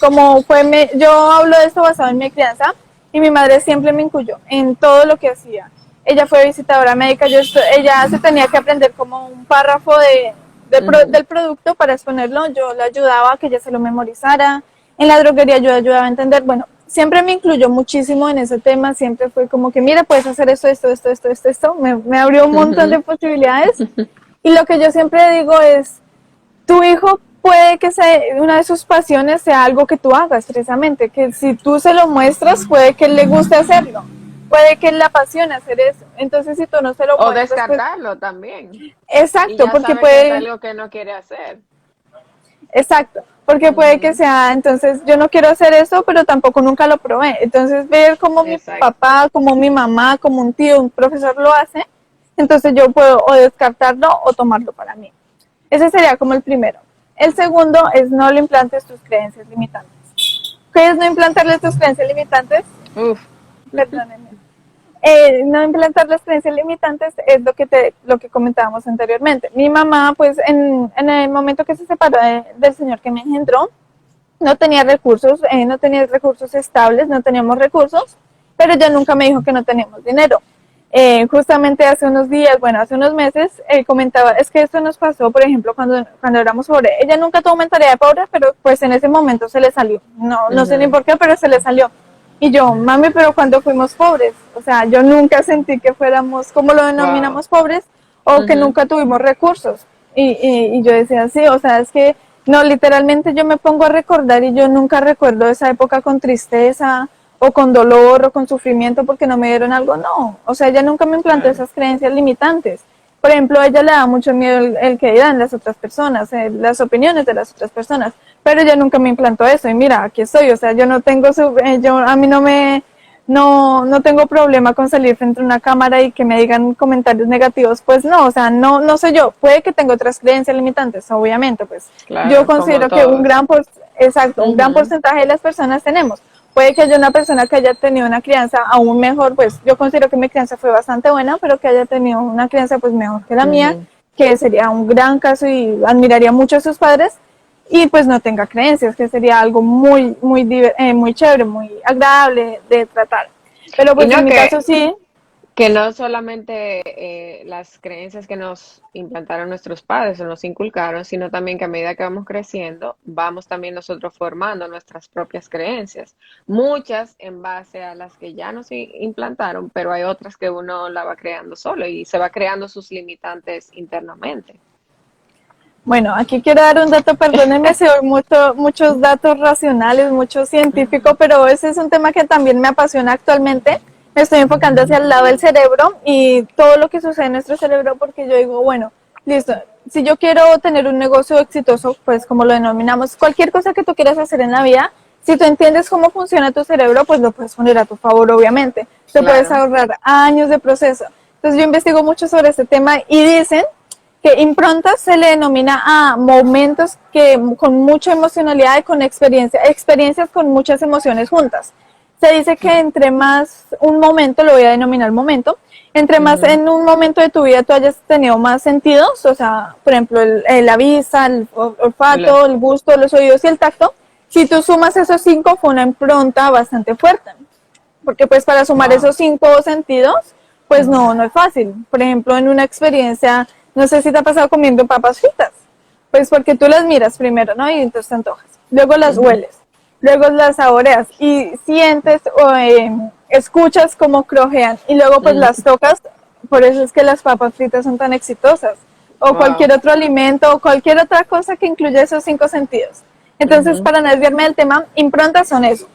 Yo hablo de esto basado en mi crianza y mi madre siempre me incluyó en todo lo que hacía. Ella fue visitadora médica, ella se tenía que aprender como un párrafo Ujú. del producto para exponerlo. Yo le ayudaba a que ella se lo memorizara. En la droguería yo ayudaba a entender. Bueno, siempre me incluyó muchísimo en ese tema. Siempre fue como que, mira, puedes hacer esto. Me abrió un montón de Ujú. posibilidades. Y lo que yo siempre digo es, tu hijo puede que una de sus pasiones sea algo que tú hagas precisamente, que si tú se lo muestras, puede que él le guste hacerlo, puede que él le apasione hacer eso. Entonces, si tú no se lo O muestras, pues, descartarlo también. Y exacto, ya porque sabe que es puede, algo que no quiere hacer. exacto, porque puede que Ujú. sea, entonces, yo no quiero hacer eso, pero tampoco nunca lo probé. Entonces, ver cómo mi Exacto. papá, como mi mamá, como un tío, un profesor lo hace, entonces yo puedo o descartarlo o tomarlo para mí. Ese sería como el primero. El segundo es no le implantes tus creencias limitantes. ¿Qué es no implantarle tus creencias limitantes? Uf. Perdónenme. No implantar las creencias limitantes es lo que comentábamos anteriormente. Mi mamá, pues en el momento que se separó del señor que me engendró, no tenía recursos estables, no teníamos recursos, pero ella nunca me dijo que no teníamos dinero. Justamente hace unos días, bueno, hace unos meses, comentaba, es que esto nos pasó, por ejemplo, cuando éramos pobres. Ella nunca tuvo mentalidad de pobre, pero pues en ese momento se le salió. No sé ni Ujú. por qué, pero se le salió. Y yo, mami, pero cuando fuimos pobres, o sea, yo nunca sentí que fuéramos, como lo Wow. denominamos, pobres, o que Ujú. nunca tuvimos recursos. Y yo decía, sí, o sea, es que no, literalmente yo me pongo a recordar y yo nunca recuerdo esa época con tristeza o con dolor o con sufrimiento porque no me dieron algo, no. O sea, ella nunca me implantó Claro. esas creencias limitantes. Por ejemplo, a ella le da mucho miedo el que dirán las otras personas, las opiniones de las otras personas, pero ella nunca me implantó eso y mira, aquí estoy, o sea, yo no tengo, a mí no tengo problema con salir frente a una cámara y que me digan comentarios negativos, pues no, o sea, no soy yo, puede que tenga otras creencias limitantes, obviamente, pues yo Claro, como considero que todos. exacto, un gran Ujú. porcentaje de las personas tenemos. Puede que haya una persona que haya tenido una crianza aún mejor, pues yo considero que mi crianza fue bastante buena, pero que haya tenido una crianza pues mejor que la mía, Ujú. que sería un gran caso y admiraría mucho a sus padres y pues no tenga creencias, que sería algo muy chévere, muy agradable de tratar. Pero Y pues en no mi caso sí, que no solamente las creencias que nos implantaron nuestros padres o nos inculcaron, sino también que a medida que vamos creciendo, vamos también nosotros formando nuestras propias creencias. Muchas en base a las que ya nos implantaron, pero hay otras que uno la va creando solo y se va creando sus limitantes internamente. bueno, aquí quiero dar un dato, perdónenme si doy muchos datos racionales, mucho científico, pero ese es un tema que también me apasiona actualmente. Me estoy enfocando hacia el lado del cerebro y todo lo que sucede en nuestro cerebro porque yo digo, bueno, listo, si yo quiero tener un negocio exitoso, pues como lo denominamos, cualquier cosa que tú quieras hacer en la vida, si tú entiendes cómo funciona tu cerebro, pues lo puedes poner a tu favor, obviamente. te puedes Claro. ahorrar años de proceso. Entonces yo investigo mucho sobre este tema y dicen que improntas se le denomina a momentos que con mucha emocionalidad y con experiencias con muchas emociones juntas. Se dice que entre más un momento, lo voy a denominar momento, entre más Ujú. en un momento de tu vida tú hayas tenido más sentidos, o sea, por ejemplo, la vista, el Lo- olfato, el gusto, los oídos y el tacto, si tú sumas esos 5 fue una impronta bastante fuerte, porque pues para sumar Wow. esos 5 sentidos, pues Ujú. no es fácil. Por ejemplo, en una experiencia, no sé si te ha pasado comiendo papas fritas, pues porque tú las miras primero, ¿no? Y entonces te antojas. Luego las Ujú. hueles, luego las saboreas y sientes o escuchas cómo crojean y luego pues Ujú. las tocas. Por eso es que las papas fritas son tan exitosas. O cualquier Wow. otro alimento o cualquier otra cosa que incluya esos 5 sentidos. Entonces, Ujú. para no desviarme del tema, improntas son eso.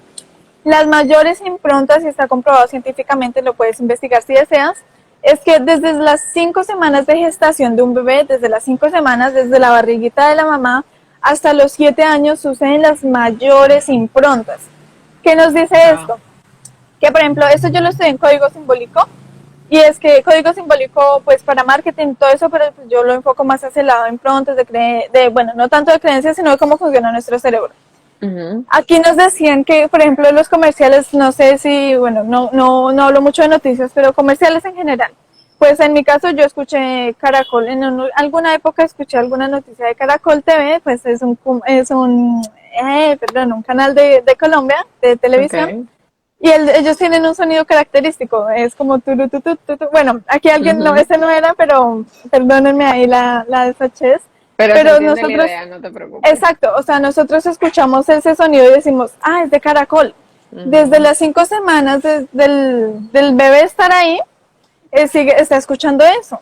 Las mayores improntas, y está comprobado científicamente, lo puedes investigar si deseas, es que desde las 5 semanas de gestación de un bebé, desde las 5 semanas, desde la barriguita de la mamá hasta los 7 años, suceden las mayores improntas. ¿Qué nos dice Wow. esto? Que, por ejemplo, esto yo lo estudié en código simbólico, y es que código simbólico, pues para marketing, todo eso, pero pues, yo lo enfoco más hacia el lado de improntas, bueno, no tanto de creencias, sino de cómo funciona nuestro cerebro. Ujú. Aquí nos decían que, por ejemplo, los comerciales, no sé si, bueno, no hablo mucho de noticias, pero comerciales en general. Pues en mi caso yo escuché Caracol, alguna época escuché alguna noticia de Caracol TV, pues un canal de Colombia, de televisión, Okay. y ellos tienen un sonido característico, es como tu. Bueno, aquí alguien, no, Ujú. ese no era, pero perdónenme ahí la desfachez, Pero se pero entiende la nosotros. idea, no te preocupes. Exacto, o sea, nosotros escuchamos ese sonido y decimos, es de caracol. Desde Ujú. las 5 semanas del bebé estar ahí, está escuchando eso.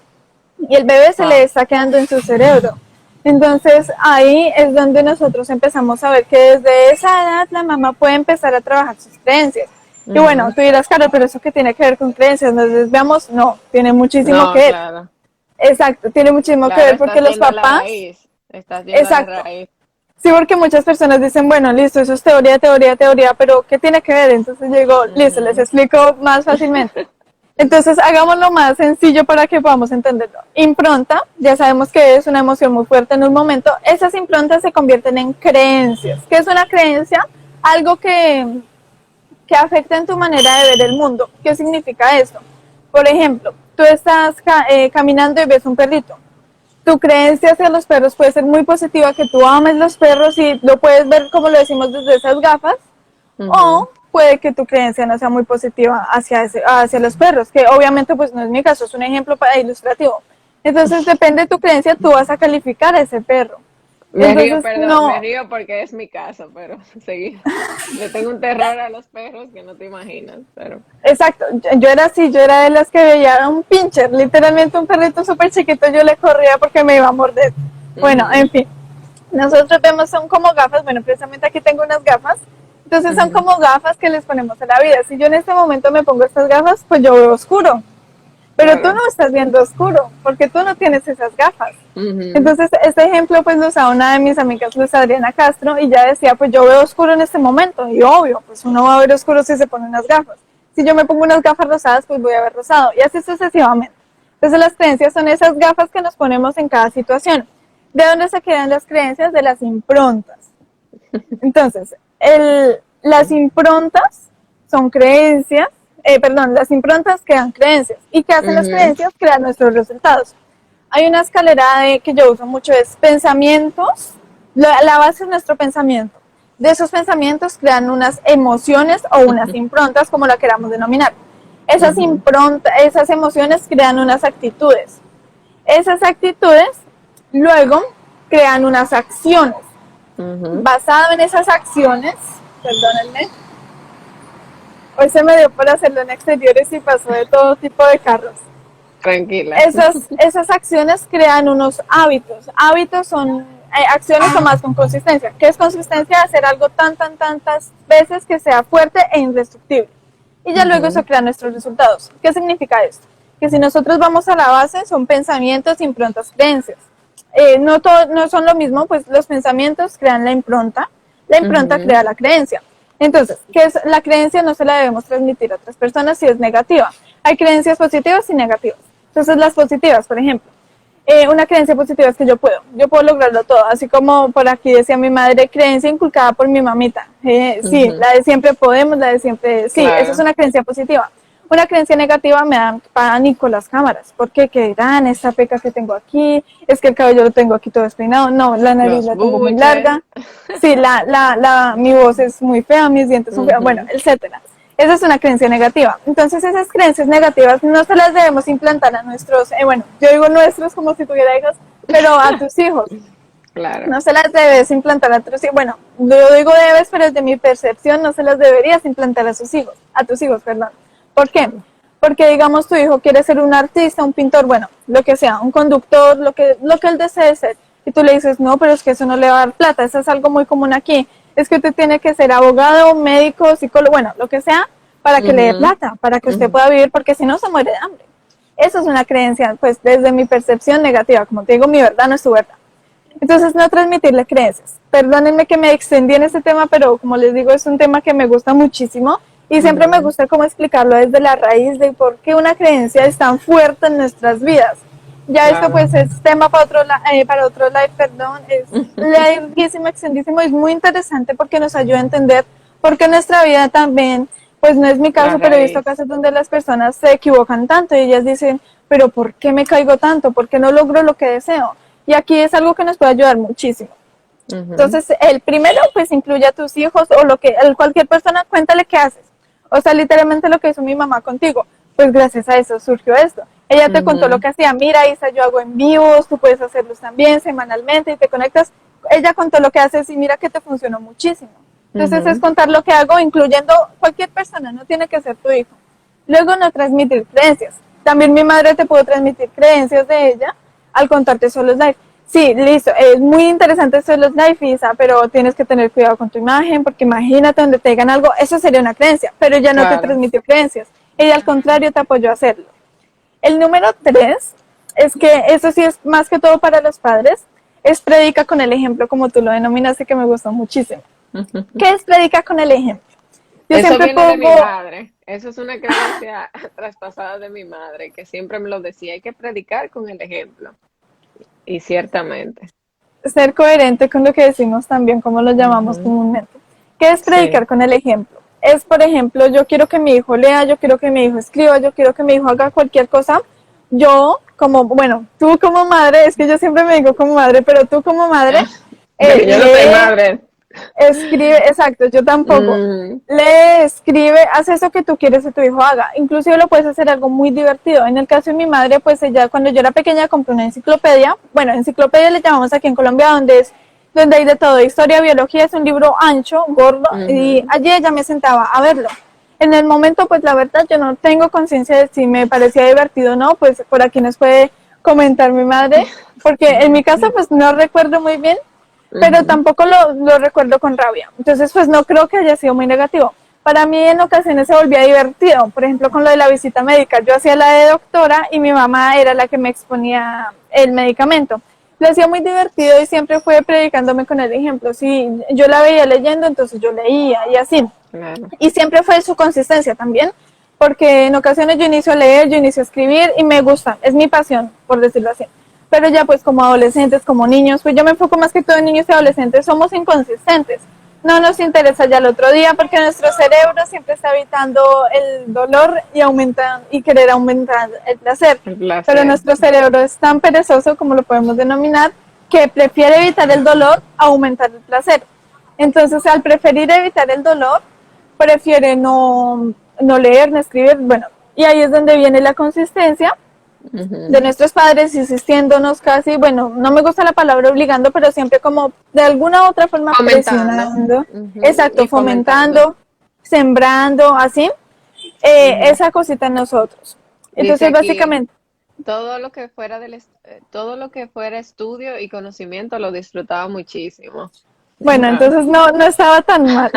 Y el bebé se le Wow. está quedando en su cerebro. Entonces ahí es donde nosotros empezamos a ver que desde esa edad la mamá puede empezar a trabajar sus creencias. Y bueno, Ujú. tú dirás, Carol, pero eso que tiene que ver con creencias, nos desviamos, no, tiene muchísimo que No, ver. claro. Exacto, tiene muchísimo que Claro, ver porque estás los yendo a la papás, raíz. Estás yendo a la exacto, raíz. sí, porque muchas personas dicen, bueno, listo, eso es teoría, teoría, teoría, pero ¿qué tiene que ver? Entonces yo digo, listo, les Ujú. explico más fácilmente. Entonces hagámoslo más sencillo para que podamos entenderlo. Impronta, ya sabemos que es una emoción muy fuerte en un momento. Esas improntas se convierten en creencias. ¿Qué es una creencia? Algo que afecta en tu manera de ver el mundo. ¿Qué significa esto? Por ejemplo, tú estás caminando y ves un perrito. Tu creencia hacia los perros puede ser muy positiva, que tú ames los perros y lo puedes ver, como lo decimos, desde esas gafas, Ujú. o puede que tu creencia no sea muy positiva hacia los perros, que obviamente pues no es mi caso, es un ejemplo para ilustrativo. Entonces depende de tu creencia, tú vas a calificar a ese perro. Me río, Entonces perdón, me no, río porque es mi caso, pero seguí. Le tengo un terror a los perros que no te imaginas, pero. exacto, yo era así, yo era de las que veía un pincher, literalmente un perrito súper chiquito, yo le corría porque me iba a morder. Bueno, Ujú. en fin. Nosotros vemos, son como gafas, bueno, precisamente aquí tengo unas gafas, entonces son Ujú. como gafas que les ponemos a la vida. Si yo en este momento me pongo estas gafas, pues yo veo oscuro, pero tú Claro. no estás viendo oscuro, porque tú no tienes esas gafas. Ujú. Entonces, este ejemplo pues lo usaba una de mis amigas, Luz Adriana Castro, y ya decía, pues yo veo oscuro en este momento, y obvio, pues uno va a ver oscuro si se pone unas gafas. Si yo me pongo unas gafas rosadas, pues voy a ver rosado, y así sucesivamente. Entonces, las creencias son esas gafas que nos ponemos en cada situación. ¿De dónde se crean las creencias? De las improntas. Entonces, las improntas son creencias, perdón, las improntas crean creencias. ¿Y qué hacen las Ujú. creencias? Crean nuestros resultados. Hay una escalera que yo uso mucho, es pensamientos, la base es nuestro pensamiento. De esos pensamientos crean unas emociones o unas improntas, como la queramos denominar. Ujú. Esas emociones crean unas actitudes. Esas actitudes luego crean unas acciones. Ujú. Basado en esas acciones, perdónenme, hoy se me dio por hacerlo en exteriores y pasó de todo tipo de carros. Tranquila. Esas acciones crean unos hábitos. Hábitos son acciones tomadas con consistencia. ¿Qué es consistencia? Hacer algo tantas veces que sea fuerte e indestructible. Y ya luego eso Ujú. crea nuestros resultados. ¿Qué significa esto? Que si nosotros vamos a la base, son pensamientos, improntas, creencias. No son lo mismo, pues los pensamientos crean la impronta crea Ujú. la creencia. Entonces, ¿qué es la creencia? No se la debemos transmitir a otras personas si es negativa. Hay creencias positivas y negativas. Entonces, las positivas, por ejemplo, una creencia positiva es que yo puedo lograrlo todo, así como por aquí decía mi madre, creencia inculcada por mi mamita. Sí, Ujú, la de siempre podemos, la de siempre, sí, esa es claro, una creencia positiva. Una creencia negativa me da pánico las cámaras, porque qué dirán, esta peca que tengo aquí, es que el cabello lo tengo aquí todo despeinado, no, la nariz los la tengo muy buches. larga, sí, mi voz es muy fea, mis dientes son feos, bueno, Ujú, etcétera. Esa es una creencia negativa. Entonces esas creencias negativas no se las debemos implantar a nuestros, bueno, yo digo nuestros como si tuviera hijos, pero a tus hijos. claro. No se las debes implantar a tus hijos. Bueno, yo digo debes, pero desde mi percepción no se las deberías implantar a tus hijos, perdón. ¿Por qué? Porque digamos tu hijo quiere ser un artista, un pintor, bueno, lo que sea, un conductor, lo que él desee ser. Y tú le dices, no, pero es que eso no le va a dar plata, eso es algo muy común aquí. Es que usted tiene que ser abogado, médico, psicólogo, bueno, lo que sea, para que le dé Ujú, plata, para que usted ujú, pueda vivir, porque si no se muere de hambre. Eso es una creencia, pues desde mi percepción negativa, como te digo, mi verdad no es tu verdad. Entonces, no transmitirle creencias. Perdónenme que me extendí en este tema, pero como les digo, es un tema que me gusta muchísimo y siempre me ujú. gusta cómo explicarlo desde la raíz de por qué una creencia es tan fuerte en nuestras vidas. Ya esto Claro. pues es tema para otro live, perdón, es larguísimo, extendísimo, es muy interesante porque nos ayuda a entender por qué nuestra vida también, pues no es mi La caso, pero he visto raíz. casos donde las personas se equivocan tanto y ellas dicen, pero ¿por qué me caigo tanto? ¿Por qué no logro lo que deseo? Y aquí es algo que nos puede ayudar muchísimo. Ujú, Entonces, el primero, pues incluye a tus hijos o cualquier persona, cuéntale qué haces. O sea, literalmente lo que hizo mi mamá contigo. Pues gracias a eso surgió esto. Ella te contó lo ujú, que hacía. Mira, Isa, yo hago en vivos, tú puedes hacerlos también semanalmente y te conectas. Ella contó lo que haces y mira que te funcionó muchísimo. Entonces, es ujú. contar lo que hago, incluyendo cualquier persona, no tiene que ser tu hijo. Luego, no transmitir creencias. También mi madre te pudo transmitir creencias de ella al contarte solo live. Sí, listo. Es muy interesante esto de los live, Isa, pero tienes que tener cuidado con tu imagen, porque imagínate donde te digan algo, eso sería una creencia, pero ella no te Claro. transmitió creencias. Ella al contrario te apoyó a hacerlo. El número 3 es que eso sí es más que todo para los padres, es predica con el ejemplo, como tú lo denominaste, que me gustó muchísimo. ¿Qué es predica con el ejemplo? Yo Eso siempre viene de pongo, mi madre. Eso es una creencia traspasada de mi madre, que siempre me lo decía, hay que predicar con el ejemplo. Y ciertamente. ser coherente con lo que decimos también, como lo llamamos Ujú, comúnmente. ¿Qué es sí. predicar con el ejemplo? Es, por ejemplo, yo quiero que mi hijo lea, yo quiero que mi hijo escriba, yo quiero que mi hijo haga cualquier cosa. Yo, como, bueno, tú como madre, es que yo siempre me digo como madre, pero tú como madre, Porque yo no soy lee, madre. escribe, exacto, yo tampoco. Mm, Lee, escribe, haz eso que tú quieres que tu hijo haga. Inclusive lo puedes hacer algo muy divertido. En el caso de mi madre, pues ella cuando yo era pequeña compró una enciclopedia. Bueno, enciclopedia le llamamos aquí en Colombia, donde hay de todo. Historia, biología, es un libro ancho, gordo, y ujú. allí ella me sentaba a verlo. En el momento, pues la verdad, yo no tengo conciencia de si me parecía divertido o no, pues por aquí nos puede comentar mi madre, porque en mi caso, pues no recuerdo muy bien, pero Ujú. tampoco lo recuerdo con rabia. Entonces, pues no creo que haya sido muy negativo. Para mí en ocasiones se volvía divertido, por ejemplo con lo de la visita médica. Yo hacía la de doctora y mi mamá era la que me exponía el medicamento. Lo hacía muy divertido y siempre fue predicándome con el ejemplo. Si yo la veía leyendo, entonces yo leía y así. Claro. Y siempre fue su consistencia también, porque en ocasiones yo inicio a leer, yo inicio a escribir y me gusta, es mi pasión, por decirlo así. Pero ya pues como adolescentes, como niños, pues yo me enfoco más que todo en niños y adolescentes, somos inconsistentes. No nos interesa ya el otro día porque nuestro cerebro siempre está evitando el dolor y querer aumentar el placer. El Pero placer. nuestro cerebro es tan perezoso, como lo podemos denominar, que prefiere evitar el dolor a aumentar el placer. Entonces, al preferir evitar el dolor, prefiere no leer, no escribir, bueno, y ahí es donde viene la consistencia de Ujú. nuestros padres insistiéndonos casi, bueno, no me gusta la palabra obligando, pero siempre como de alguna u otra forma Fomentando. presionando, Ujú, exacto, y fomentando. fomentando, sembrando, así, Ujú. esa cosita en nosotros. Dice Entonces, aquí, básicamente, todo lo que fuera estudio y conocimiento lo disfrutaba muchísimo. bueno, Wow. entonces no estaba tan mal.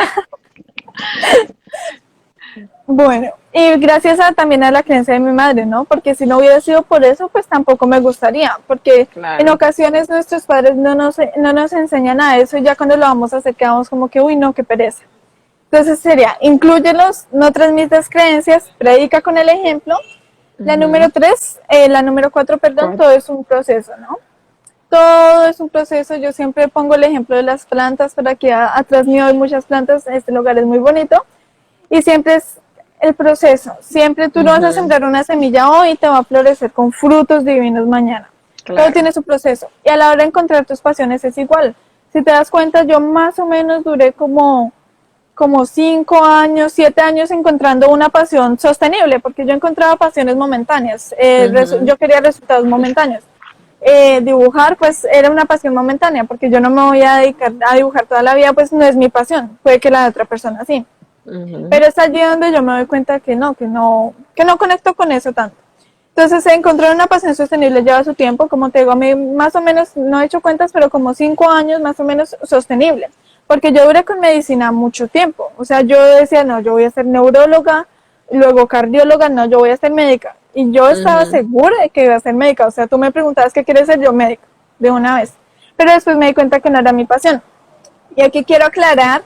Bueno, y gracias también a la creencia de mi madre, ¿no? Porque si no hubiera sido por eso, pues tampoco me gustaría, porque en Claro. ocasiones nuestros padres no nos enseñan a eso y ya cuando lo vamos a hacer quedamos como que, uy, no, qué pereza. Entonces sería, inclúyelos, no transmitas creencias, predica con el ejemplo. La Ujú. número 3, la número 4, perdón, todo Cuatro. es un proceso, ¿no? Todo es un proceso. Yo siempre pongo el ejemplo de las plantas, por aquí atrás mío hay muchas plantas, este lugar es muy bonito, y siempre es el proceso. Siempre tú no vas a Ujú. sembrar una semilla hoy y te va a florecer con frutos divinos mañana. Todo Claro. tiene su proceso. Y a la hora de encontrar tus pasiones es igual. Si te das cuenta, yo más o menos duré como 5 años, 7 años encontrando una pasión sostenible, porque yo encontraba pasiones momentáneas, Ujú. yo quería resultados momentáneos. Dibujar pues era una pasión momentánea, porque yo no me voy a dedicar a dibujar toda la vida, pues no es mi pasión, puede que la de otra persona sí. Ujú. Pero es allí donde yo me doy cuenta que no conecto con eso tanto. Entonces, encontrar una pasión sostenible lleva su tiempo, como te digo, a mí más o menos, no he hecho cuentas, pero como 5 años más o menos sostenible, porque yo duré con medicina mucho tiempo, o sea, yo decía, no, yo voy a ser neuróloga, luego cardióloga, no, yo voy a ser médica, y yo estaba Ujú. segura de que iba a ser médica, o sea, tú me preguntabas qué quieres ser, yo médica, de una vez, pero después me di cuenta que no era mi pasión, y aquí quiero aclarar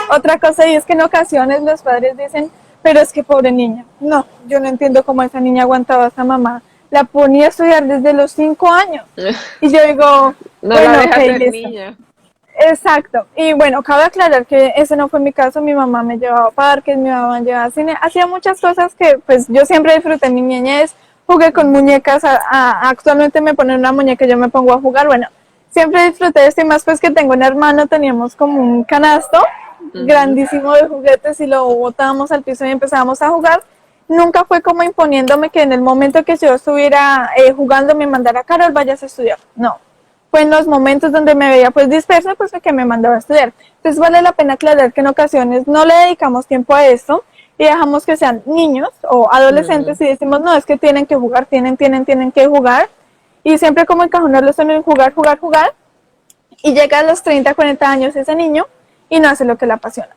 otra cosa, y es que en ocasiones los padres dicen, pero es que pobre niña. No, yo no entiendo cómo esa niña aguantaba a esa mamá. La ponía a estudiar desde los 5 años. Y yo digo, No la bueno, ok, deja ser listo. niña. Exacto. Y bueno, cabe aclarar que ese no fue mi caso. Mi mamá me llevaba a parques, mi mamá me llevaba a cine. Hacía muchas cosas que pues yo siempre disfruté en mi niñez. Jugué con muñecas. Actualmente me ponen una muñeca y yo me pongo a jugar. Bueno, siempre disfruté de esto y más pues que tengo un hermano. Teníamos como un canasto Ujú. grandísimo de juguetes y lo botábamos al piso y empezábamos a jugar. Nunca fue como imponiéndome que en el momento que yo estuviera jugando me mandara, Carol, vayas a estudiar. No, fue en los momentos donde me veía pues dispersa, pues que me mandaba a estudiar. Entonces vale la pena aclarar que en ocasiones no le dedicamos tiempo a esto y dejamos que sean niños o Ujú. adolescentes y decimos, no, es que tienen que jugar, tienen que jugar. Y siempre como encajonarlos en jugar, jugar, jugar. Y llega a los 30, 40 años ese niño y no hace lo que le apasiona.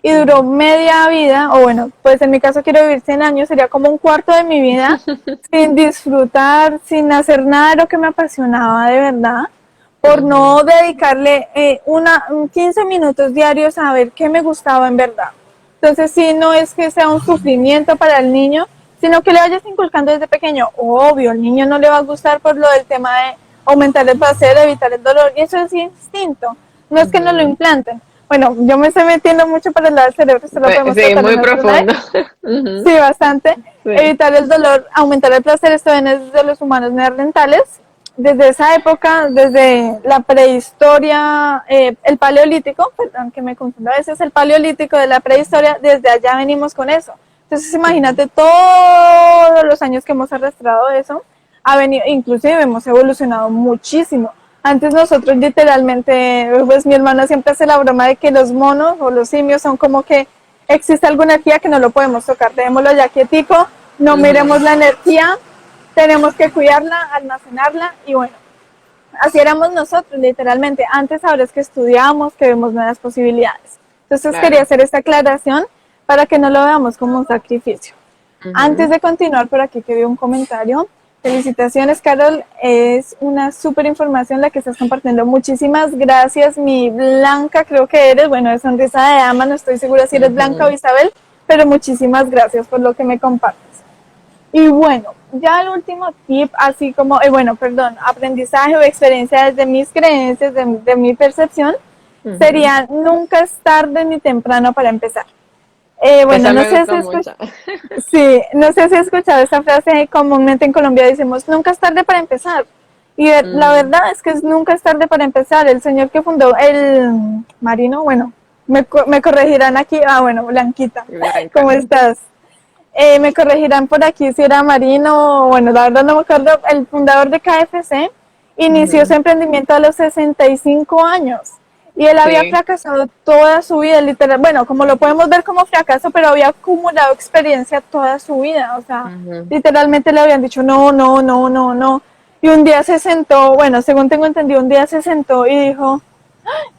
Y duró media vida, o bueno, pues en mi caso quiero vivir 100 años, sería como un cuarto de mi vida sin disfrutar, sin hacer nada de lo que me apasionaba de verdad, por Ujú. no dedicarle 15 minutos diarios a ver qué me gustaba en verdad. Entonces, sí, no es que sea un sufrimiento para el niño, sino que le vayas inculcando desde pequeño. Obvio, el niño no le va a gustar por lo del tema de aumentar el placer, evitar el dolor, y eso es instinto. No es que no lo Ujú. implanten. Bueno, yo me estoy metiendo mucho para el lado del cerebro, esto lo podemos Sí, tratar muy en otro live. profundo. Ujú. Sí, bastante. Sí. Evitar el dolor, aumentar el placer, esto viene desde los humanos neandertales. Desde esa época, desde la prehistoria, el paleolítico, perdón que me confundo a veces, el paleolítico de la prehistoria, desde allá venimos con eso. Entonces Ujú. imagínate todos los años que hemos arrastrado eso, ha venido, inclusive hemos evolucionado muchísimo. Antes nosotros literalmente, pues mi hermana siempre hace la broma de que los monos o los simios son como que existe alguna energía que no lo podemos tocar, dejémoslo ya quietico, no miremos Ujú. la energía, tenemos que cuidarla, almacenarla y bueno, así éramos nosotros literalmente. Antes ahora es que estudiamos, que vemos nuevas posibilidades. Entonces quería Claro. hacer esta aclaración para que no lo veamos como un sacrificio. Antes Ujú. de continuar, por aquí que veo un comentario. Felicitaciones, Carol. Es una súper información la que estás compartiendo. Muchísimas gracias, mi Blanca, creo que eres. Bueno, de sonrisa de ama, no estoy segura si eres Blanca o Ujú. Isabel, pero muchísimas gracias por lo que me compartes. Y bueno, ya el último tip, así como, bueno, perdón, aprendizaje o experiencia desde mis creencias, de mi percepción, Ujú. sería nunca es tarde ni temprano para empezar. Bueno, Esa no me sé si gustó escuchas. mucho. Sí, no sé si has escuchado esta frase, comúnmente en Colombia decimos, nunca es tarde para empezar. Y la Ujú. verdad es que nunca es tarde para empezar. El señor que fundó el Marino, bueno, me corregirán aquí, bueno, Blanquita, ¿cómo Blanca. estás? Me corregirán por aquí si era Marino, bueno, la verdad no me acuerdo, el fundador de KFC inició su Ujú. emprendimiento a los 65 años y él había Sí. fracasado toda su vida, literal, bueno, como lo podemos ver como fracaso, pero había acumulado experiencia toda su vida, o sea, Ujú. literalmente le habían dicho no, no, no, no, no, y un día se sentó, bueno, según tengo entendido, un día se sentó y dijo,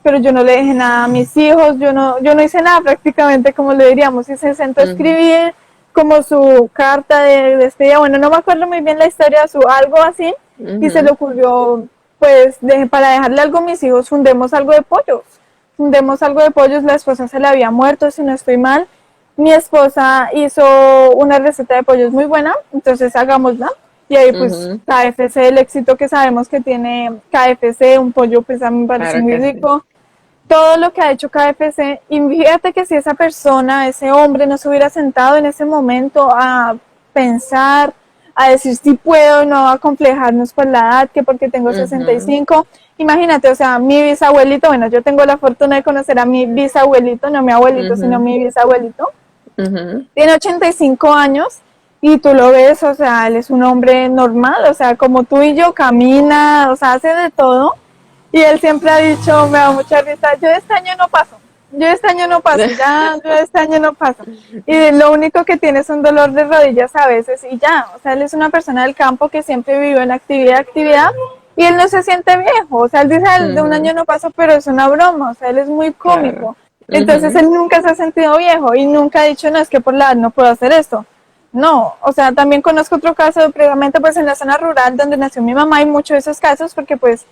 pero yo no le dejé nada a mis hijos, yo no hice nada prácticamente, como le diríamos, y se sentó a Ujú. escribir como su carta de despedida, bueno, no me acuerdo muy bien la historia, su algo así, y se le Ujú. ocurrió, pues, para dejarle algo a mis hijos, fundemos algo de pollos. fundemos algo de pollos, la esposa se le había muerto, si no estoy mal. Mi esposa hizo una receta de pollos muy buena, entonces hagámosla. Y ahí pues Ujú, KFC, el éxito que sabemos que tiene KFC, un pollo pues a mí me parece claro muy que sí. rico. Todo lo que ha hecho KFC, y fíjate que si esa persona, ese hombre no se hubiera sentado en ese momento a pensar, a decir si puedo, no a complejarnos por la edad, que porque tengo Ujú, 65, imagínate, o sea, mi bisabuelito, bueno, yo tengo la fortuna de conocer a mi bisabuelito, no mi abuelito, sino ujú, mi bisabuelito, ujú. tiene 85 años y tú lo ves, o sea, él es un hombre normal, o sea, como tú y yo, camina, o sea, hace de todo. Y él siempre ha dicho, me da mucha risa, yo este año no paso, yo este año no paso, ya, yo este año no paso. Y lo único que tiene es un dolor de rodillas a veces y ya, o sea, él es una persona del campo que siempre vive en actividad y él no se siente viejo, o sea, él dice, "Ay, de un Ujú, año no paso, pero es una broma, o sea, él es muy claro. cómico. Entonces Ujú, él nunca se ha sentido viejo y nunca ha dicho, no, es que por la edad no puedo hacer esto. No, o sea, también conozco otro caso, previamente pues en la zona rural donde nació mi mamá, hay muchos de esos casos porque pues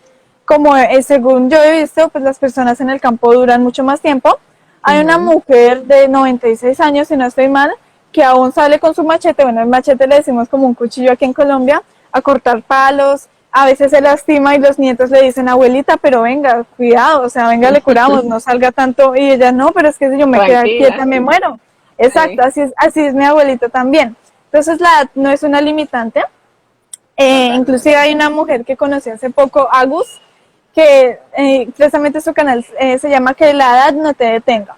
como según yo he visto, pues las personas en el campo duran mucho más tiempo. Hay una ujú. mujer de 96 años, si no estoy mal, que aún sale con su machete, bueno, el machete le decimos como un cuchillo aquí en Colombia, a cortar palos, a veces se lastima y los nietos le dicen, abuelita, pero venga, cuidado, o sea, venga, le curamos, no salga tanto, y ella, no, pero es que si yo me quedo quieta Tranquila. me muero. Exacto, Sí. así es mi abuelito también. Entonces la edad no es una limitante. Inclusive Totalmente. hay una mujer que conocí hace poco, Agus, que precisamente su canal se llama Que la edad no te detenga.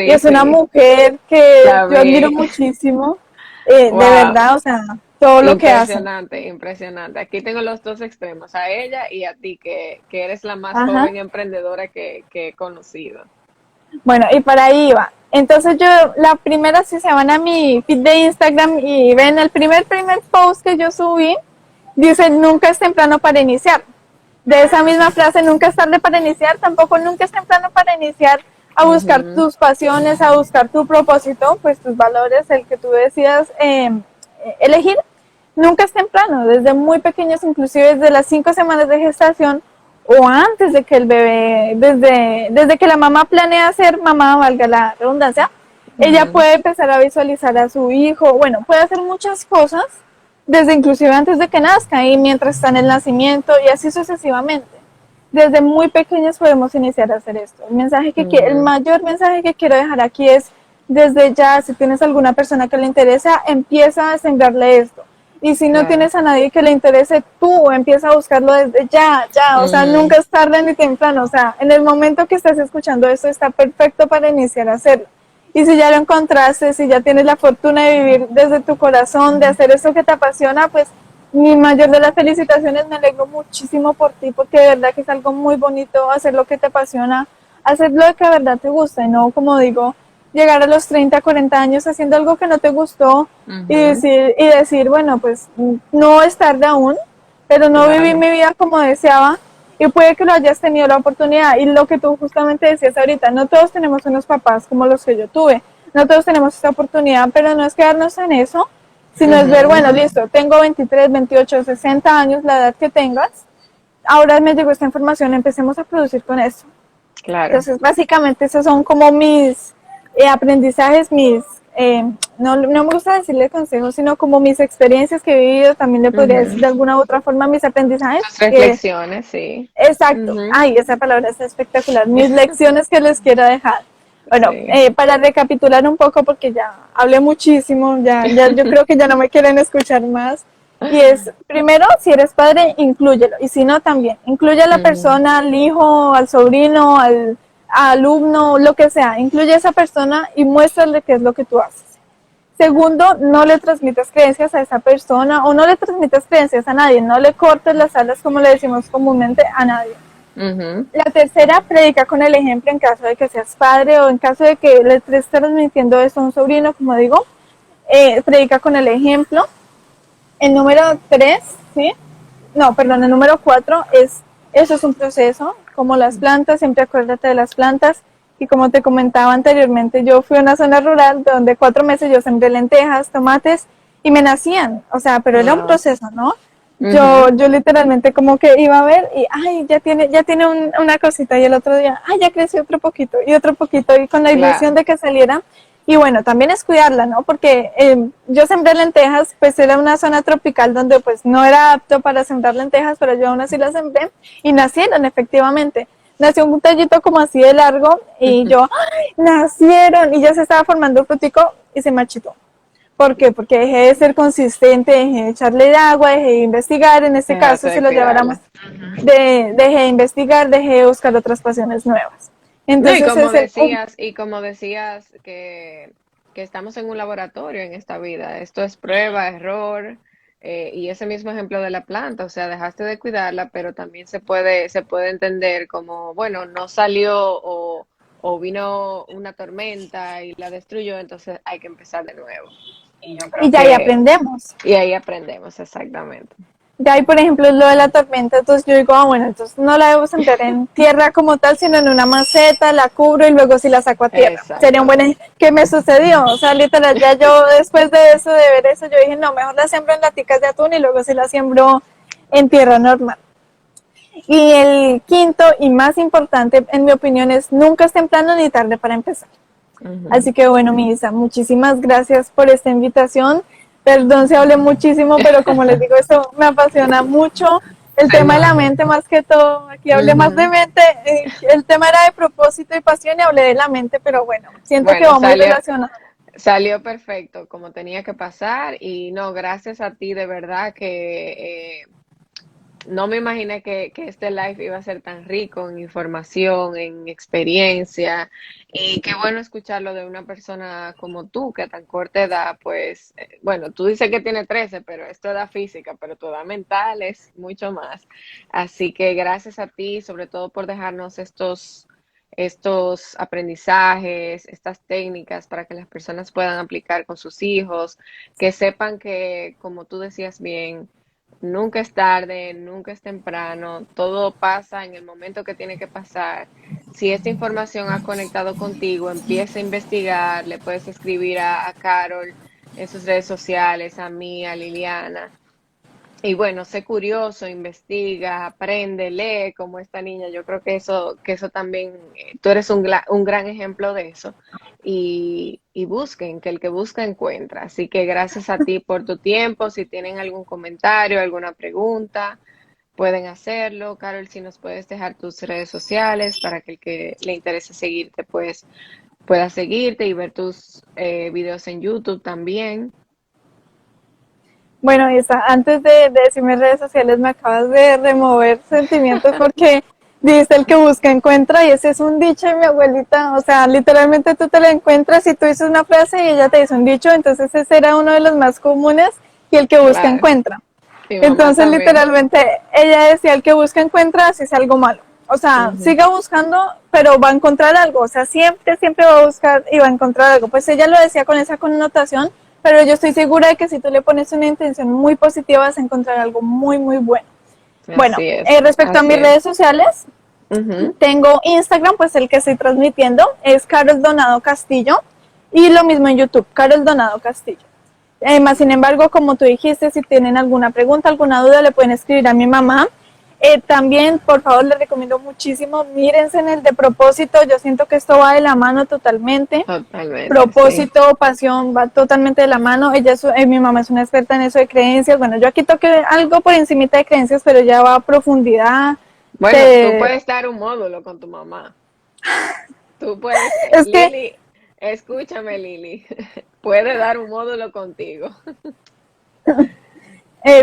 Y Sí, es una sí. mujer que La yo admiro vi. muchísimo, de Wow. verdad, o sea, todo lo que hace. Impresionante, impresionante. Aquí tengo los dos extremos, a ella y a ti, que eres la más Ajá. joven emprendedora que he conocido. Bueno, y para ahí va. Entonces yo, la primera, si se van a mi feed de Instagram y ven el primer post que yo subí, dice, nunca es temprano para iniciar. De esa misma frase, nunca es tarde para iniciar, tampoco nunca es temprano para iniciar a buscar Ujú, tus pasiones, a buscar tu propósito, pues tus valores, el que tú decidas elegir. Nunca es temprano, desde muy pequeños, inclusive desde las 5 semanas de gestación o antes de que el bebé, desde que la mamá planea ser mamá, valga la redundancia, ella ujú, puede empezar a visualizar a su hijo, bueno, puede hacer muchas cosas desde inclusive antes de que nazca y mientras está en el nacimiento y así sucesivamente. Desde muy pequeños podemos iniciar a hacer esto. El ujú, mayor mensaje que quiero dejar aquí es, desde ya, si tienes alguna persona que le interesa, empieza a sembrarle esto. Y si no claro. tienes a nadie que le interese, tú empieza a buscarlo desde ya, ya. O sea, Ujú, nunca es tarde ni temprano. O sea, en el momento que estés escuchando esto, está perfecto para iniciar a hacerlo. Y si ya lo encontraste, si ya tienes la fortuna de vivir desde tu corazón, de hacer eso que te apasiona, pues mi mayor de las felicitaciones, me alegro muchísimo por ti, porque de verdad que es algo muy bonito hacer lo que te apasiona, hacer lo que de verdad te gusta, y no, como digo, llegar a los 30, 40 años haciendo algo que no te gustó ujú, y decir, bueno, pues no es tarde aún, pero no viví claro. mi vida como deseaba, y puede que lo hayas tenido la oportunidad. Y lo que tú justamente decías ahorita, no todos tenemos unos papás como los que yo tuve, no todos tenemos esta oportunidad, pero no es quedarnos en eso, sino es ver, Ujú, bueno, listo, tengo 23, 28, 60 años, la edad que tengas, ahora me llegó esta información, empecemos a producir con eso. claro. Entonces, básicamente, esos son como mis aprendizajes, no me gusta decirle consejos, sino como mis experiencias que he vivido, también le podría decir Ujú. de alguna u otra forma mis aprendizajes, Tus que reflexiones, sí. exacto. Ujú, Ay, esa palabra está espectacular. Mis lecciones que les quiero dejar. Bueno, sí. para recapitular un poco, porque ya hablé muchísimo, ya yo creo que ya no me quieren escuchar más. Y es, primero, si eres padre, inclúyelo. Y si no, también. Incluye a la Ujú, persona, al hijo, al sobrino, al alumno, lo que sea. Incluye a esa persona y muéstrale qué es lo que tú haces. Segundo, no le transmitas creencias a esa persona o no le transmitas creencias a nadie. No le cortes las alas, como le decimos comúnmente, a nadie. ujú, La tercera, predica con el ejemplo en caso de que seas padre o en caso de que le estés transmitiendo eso a un sobrino, como digo, predica con el ejemplo. El número tres, ¿sí? No, perdón, el número cuatro es, eso es un proceso, como las plantas, siempre acuérdate de las plantas. Y como te comentaba anteriormente, yo fui a una zona rural donde 4 meses yo sembré lentejas, tomates y me nacían, o sea, pero era un wow. proceso, ¿no? Ujú. Yo literalmente como que iba a ver y, ay, ya tiene una cosita y el otro día, ay, ya creció otro poquito y con la ilusión Claro, de que saliera. Y bueno, también es cuidarla, ¿no? Porque yo sembré lentejas, pues era una zona tropical donde pues no era apto para sembrar lentejas, pero yo aún así las sembré y nacieron efectivamente. Nació un tallito como así de largo y yo, ¡ay, nacieron! Y ya se estaba formando el frutico y se marchitó. ¿Por qué? Porque dejé de ser consistente, dejé de echarle agua, dejé de investigar. En este caso, dejaste si de lo lleváramos, cuidarla. dejé de investigar, dejé de buscar otras pasiones nuevas. No, Entonces es y como decías que estamos en un laboratorio en esta vida, esto es prueba, error, y ese mismo ejemplo de la planta, o sea, dejaste de cuidarla, pero también se puede entender como, bueno, no salió o vino una tormenta y la destruyó, entonces hay que empezar de nuevo. Y yo y creo ya ahí que, aprendemos. y ahí aprendemos exactamente. Ya ahí, por ejemplo, lo de la tormenta, entonces yo digo, bueno, entonces no la debo sembrar en tierra como tal, sino en una maceta, la cubro y luego sí la saco a tierra. Sería un buen... Exactamente. ¿Qué me sucedió? O sea, literal, ya yo después de eso, de ver eso, yo dije, no, mejor la siembro en laticas de atún y luego sí la siembro en tierra normal. Y el quinto y más importante, en mi opinión, es nunca es temprano ni tarde para empezar. Ujú. Así que bueno, mi Isa, muchísimas gracias por esta invitación. Perdón si hablé muchísimo, pero como les digo, esto me apasiona mucho. El Sí, tema de no. la mente más que todo, aquí hablé más de Ujú. mente, el tema era de propósito y pasión y hablé de la mente, pero bueno, siento que Bueno, va muy relacionado. salió perfecto, como tenía que pasar. Y no, gracias a ti, de verdad que no me imaginé que este live iba a ser tan rico en información, en experiencia. Y qué bueno escucharlo de una persona como tú, que a tan corta edad, pues, bueno, tú dices que tiene 13, pero es tu edad física, pero tu edad mental es mucho más. Así que gracias a ti, sobre todo por dejarnos estos aprendizajes, estas técnicas para que las personas puedan aplicar con sus hijos, que sepan que, como tú decías bien, nunca es tarde, nunca es temprano, todo pasa en el momento que tiene que pasar. Si esta información ha conectado contigo, empieza a investigar, le puedes escribir a Carol en sus redes sociales, a mí, a Liliana. Y bueno, sé curioso, investiga, aprende, lee como esta niña. Yo creo que eso también, tú eres un gran ejemplo de eso. Y busquen, que el que busca encuentra. Así que gracias a ti por tu tiempo. Si tienen algún comentario, alguna pregunta, pueden hacerlo. Carol, si nos puedes dejar tus redes sociales para que el que le interese seguirte, pues pueda seguirte y ver tus videos en YouTube también. Bueno, Isa, antes de decirme redes sociales, me acabas de remover sentimientos porque dice el que busca encuentra y ese es un dicho de mi abuelita, o sea, literalmente tú te la encuentras y tú dices una frase y ella te dice un dicho, entonces ese era uno de los más comunes y el que busca Claro, encuentra. mi mamá Entonces, también. literalmente, ella decía, el que busca encuentra, si es algo malo. O sea, Ujú. siga buscando, pero va a encontrar algo. O sea, siempre va a buscar y va a encontrar algo. Pues ella lo decía con esa connotación, pero yo estoy segura de que si tú le pones una intención muy positiva, vas a encontrar algo muy bueno. Bueno, Así es, respecto a así mis es. redes sociales, Ujú. tengo Instagram, pues el que estoy transmitiendo es Carol Donado Castillo. Y lo mismo en YouTube, Carol Donado Castillo. Más sin embargo, como tú dijiste, si tienen alguna pregunta, alguna duda, le pueden escribir a mi mamá. También, por favor, les recomiendo muchísimo, mírense en el de propósito. Yo siento que esto va de la mano totalmente. Totalmente, sí. Propósito, pasión, va totalmente de la mano. Mi mamá es una experta en eso de creencias. Bueno, yo aquí toqué algo por encimita de creencias, pero ya va a profundidad. Bueno, tú De, puedes dar un módulo con tu mamá. Tú puedes, es que Lili, escúchame, Lili, puede dar un módulo contigo.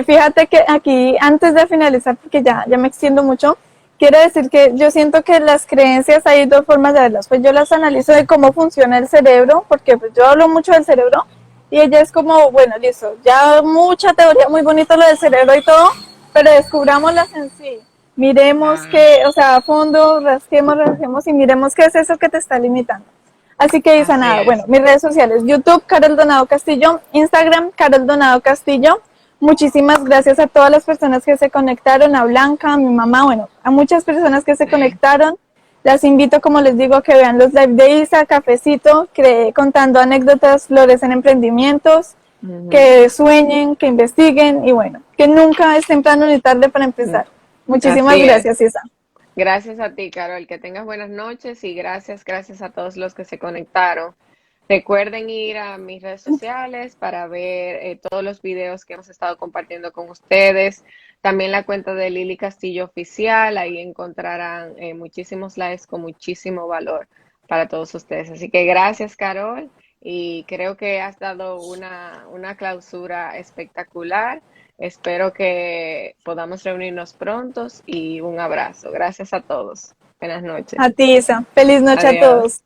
Fíjate que aquí, antes de finalizar, porque ya me extiendo mucho, quiero decir que yo siento que las creencias hay dos formas de verlas. Pues yo las analizo de cómo funciona el cerebro, porque pues yo hablo mucho del cerebro, y ella es como, bueno, listo, ya mucha teoría, muy bonito lo del cerebro y todo, pero descubrámoslas en sí. Miremos Claro, que, o sea, a fondo, rasquemos y miremos qué es eso que te está limitando. Así que, Isa, así nada, bueno, es. mis redes sociales, YouTube, Carol Donado Castillo, Instagram, Carol Donado Castillo. Muchísimas gracias a todas las personas que se conectaron, a Blanca, a mi mamá, bueno, a muchas personas que se Sí. conectaron. Las invito, como les digo, a que vean los live de Isa, Cafecito, contando anécdotas, flores en emprendimientos. Ujú. que sueñen, que investiguen y bueno, que nunca es temprano ni tarde para empezar. Muchísimas Así es. gracias, Isa. Gracias a ti, Carol. Que tengas buenas noches y gracias a todos los que se conectaron. Recuerden ir a mis redes sociales para ver todos los videos que hemos estado compartiendo con ustedes. También la cuenta de Lili Castillo Oficial. Ahí encontrarán muchísimos lives con muchísimo valor para todos ustedes. Así que gracias, Carol. Y creo que has dado una clausura espectacular. Espero que podamos reunirnos pronto y un abrazo. Gracias a todos. Buenas A noches. ti, Isa. Feliz noche a Adiós. todos.